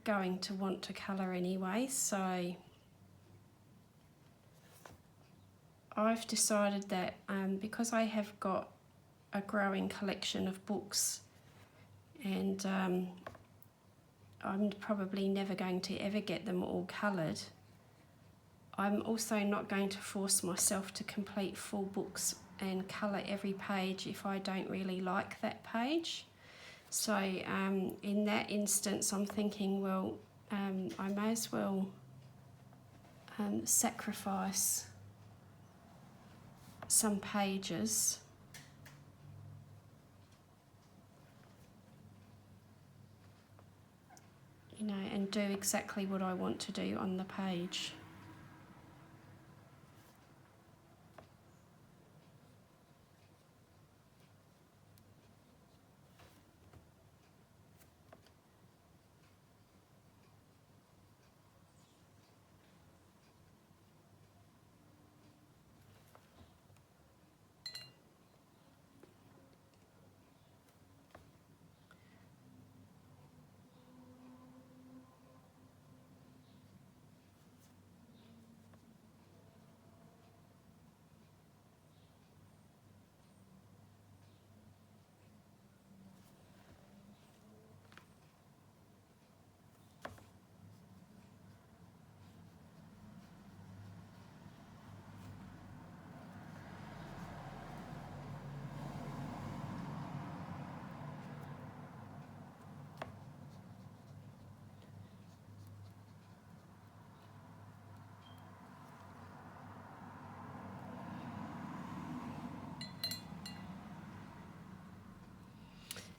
going to want to colour anyway. So I've decided that because I have got a growing collection of books, and I'm probably never going to ever get them all coloured, I'm also not going to force myself to complete full books and colour every page if I don't really like that page. So in that instance, I'm thinking, well, I may as well sacrifice some pages and do exactly what I want to do on the page.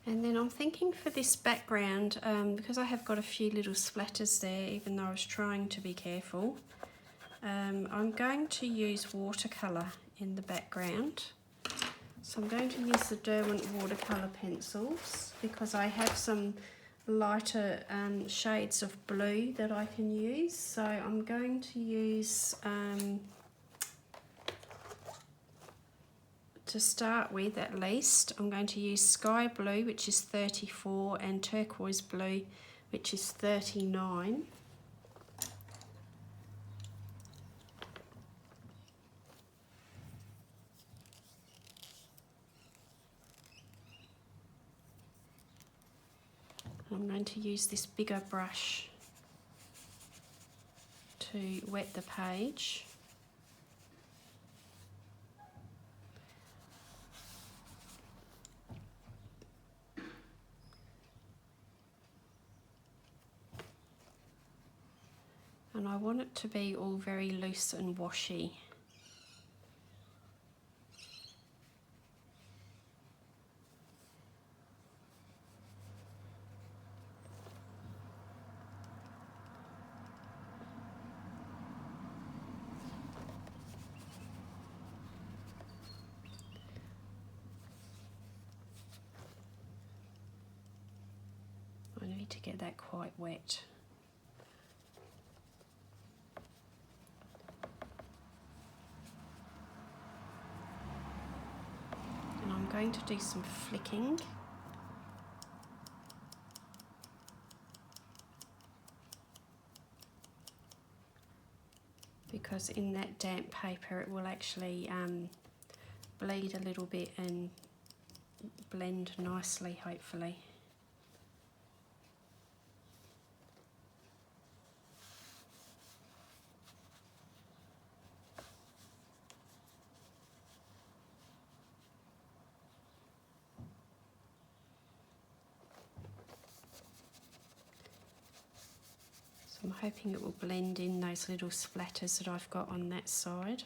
And then I'm thinking for this background, because I have got a few little splatters there, even though I was trying to be careful, I'm going to use watercolour in the background. So I'm going to use the Derwent watercolour pencils because I have some lighter shades of blue that I can use. So I'm going to use, to start with at least, I'm going to use sky blue, which is 34, and turquoise blue, which is 39. I'm going to use this bigger brush to wet the page. And I want it to be all very loose and washy. I need to get that quite wet. And I'm going to do some flicking. Because in that damp paper it will actually bleed a little bit and blend nicely, hopefully. So I'm hoping it will blend in those little splatters that I've got on that side.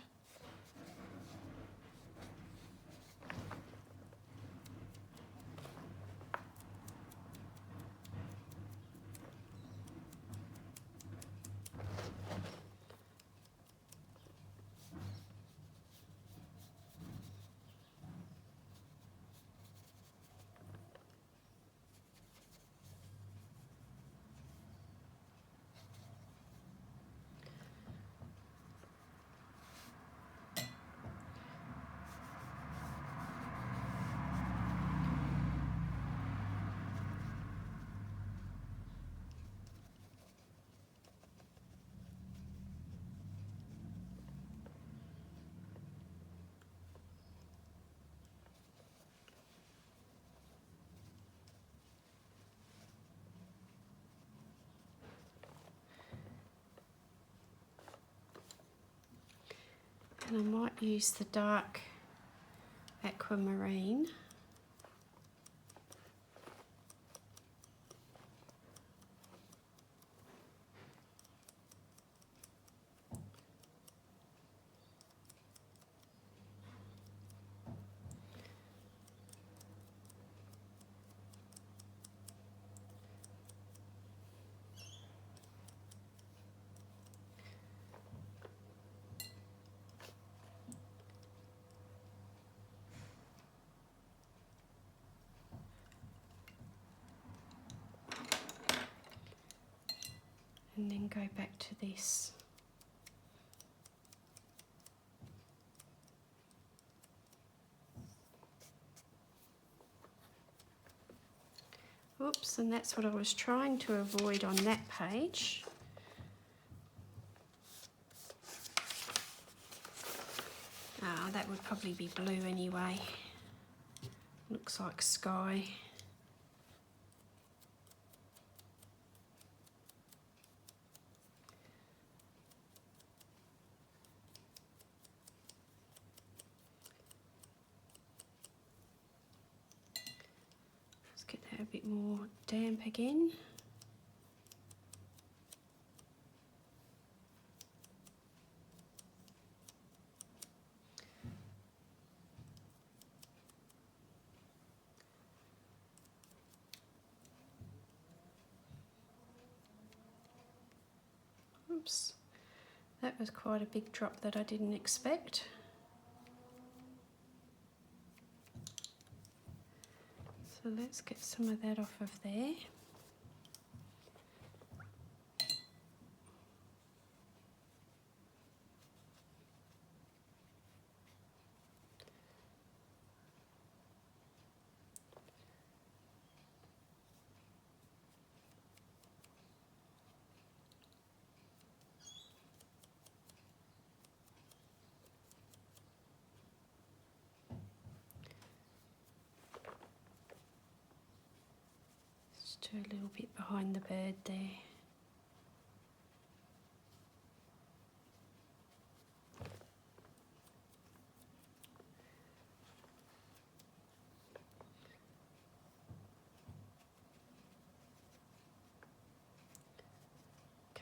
And I might use the dark aquamarine. And then go back to this. Oops, and that's what I was trying to avoid on that page. Ah, that would probably be blue anyway. Looks like sky. Get that a bit more damp again. Oops, that was quite a big drop that I didn't expect. So let's get some of that off of there. Just do a little bit behind the bird there.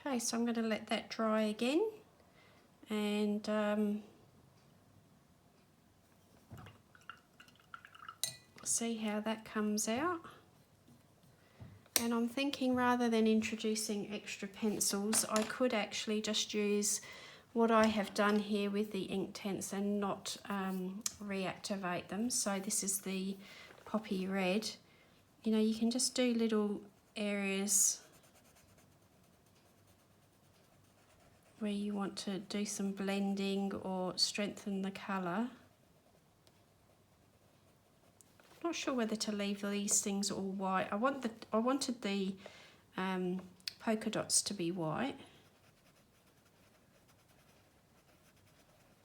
Okay, so I'm going to let that dry again, and see how that comes out. And I'm thinking, rather than introducing extra pencils, I could actually just use what I have done here with the Inktense and not reactivate them. So this is the poppy red. You know, you can just do little areas where you want to do some blending or strengthen the colour. Not sure whether to leave these things all white. I wanted the polka dots to be white,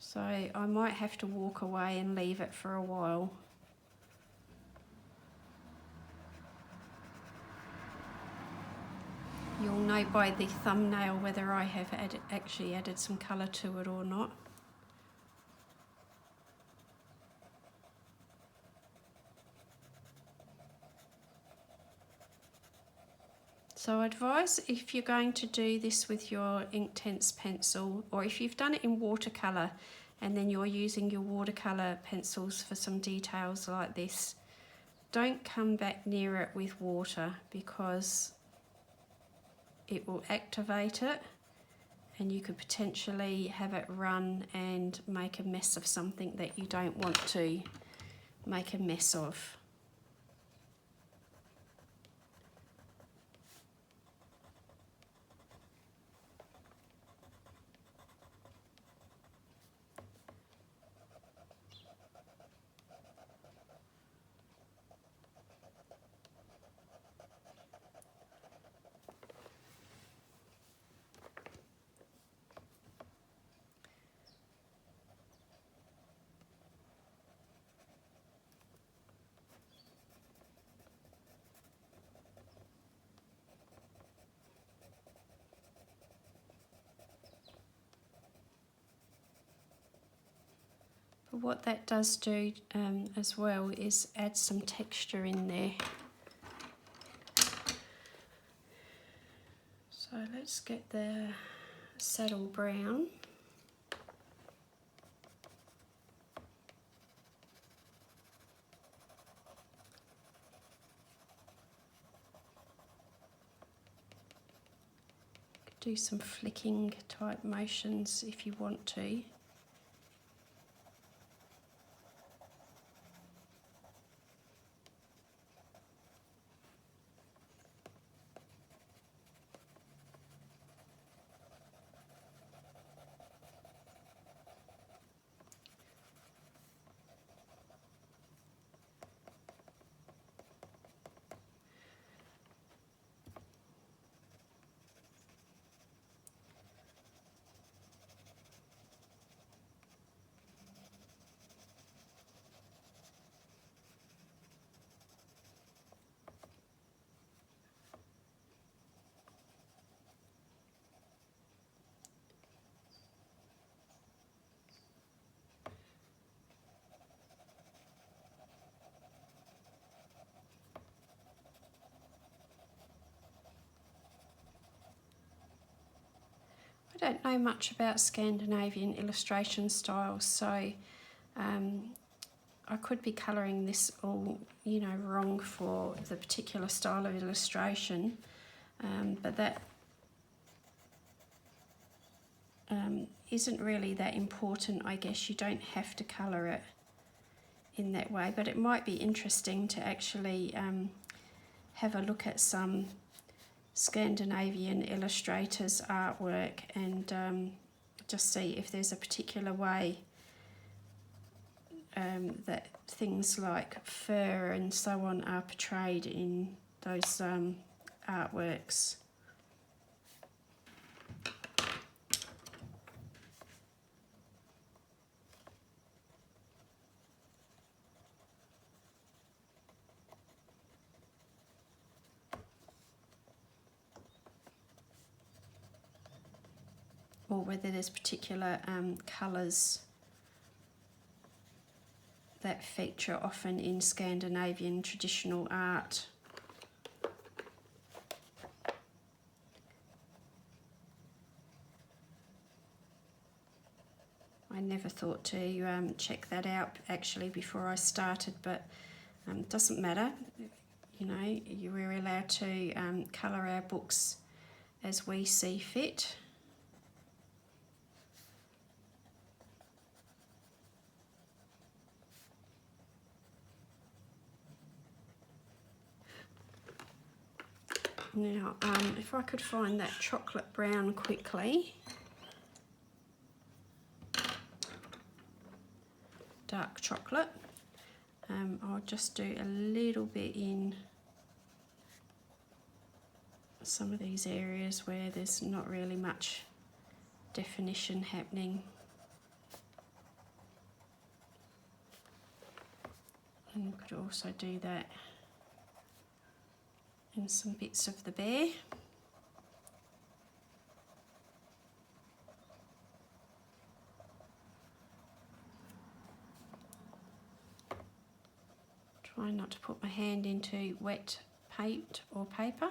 so I might have to walk away and leave it for a while. You'll know by the thumbnail whether I have actually added some colour to it or not. So I advise, if you're going to do this with your Inktense pencil, or if you've done it in watercolour and then you're using your watercolour pencils for some details like this, don't come back near it with water, because it will activate it and you could potentially have it run and make a mess of something that you don't want to make a mess of. But what that does do as well is add some texture in there. So let's get the saddle brown. Do some flicking type motions if you want to. I don't know much about Scandinavian illustration styles, so I could be colouring this all, you know, wrong for the particular style of illustration, but that isn't really that important, I guess. You don't have to colour it in that way, but it might be interesting to actually have a look at some Scandinavian illustrators' artwork and just see if there's a particular way that things like fur and so on are portrayed in those artworks. Or whether there's particular colours that feature often in Scandinavian traditional art. I never thought to check that out actually before I started, but it doesn't matter. You know, we're allowed to colour our books as we see fit. Now, if I could find that chocolate brown quickly. Dark chocolate. I'll just do a little bit in some of these areas where there's not really much definition happening. And we could also do that in some bits of the bear. Try not to put my hand into wet paint or paper.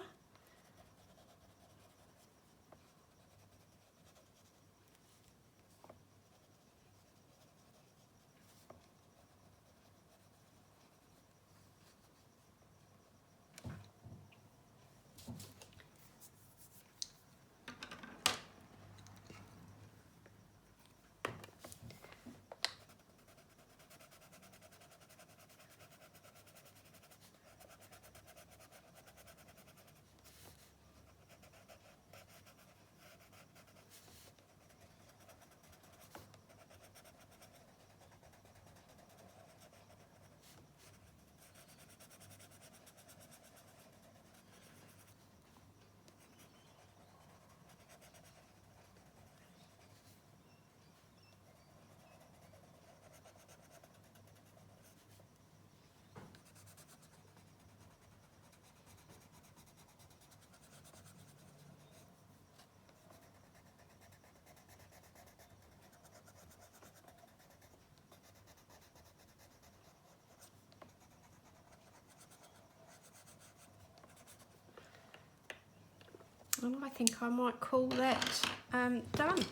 And I think I might call that done.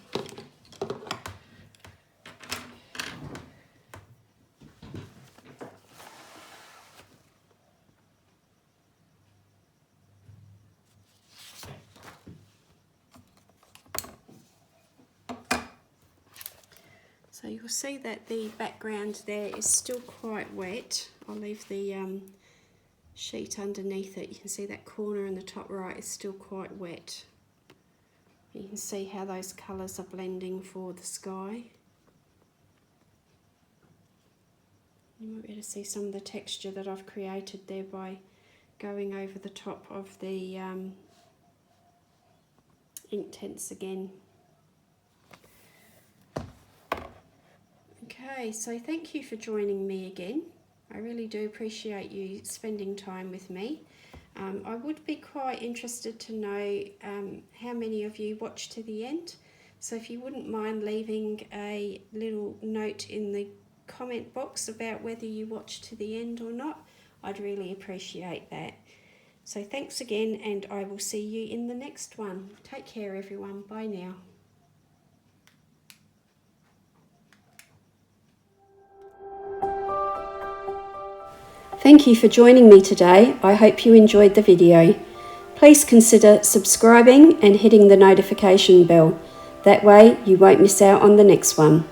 So you'll see that the background there is still quite wet. I'll leave the sheet underneath it. You can see that corner in the top right is still quite wet. You can see how those colours are blending for the sky. You might be able to see some of the texture that I've created there by going over the top of the Inktense again. Okay, so thank you for joining me again. I really do appreciate you spending time with me. I would be quite interested to know how many of you watched to the end. So if you wouldn't mind leaving a little note in the comment box about whether you watched to the end or not, I'd really appreciate that. So thanks again, and I will see you in the next one. Take care everyone. Bye now. Thank you for joining me today. I hope you enjoyed the video. Please consider subscribing and hitting the notification bell. That way you won't miss out on the next one.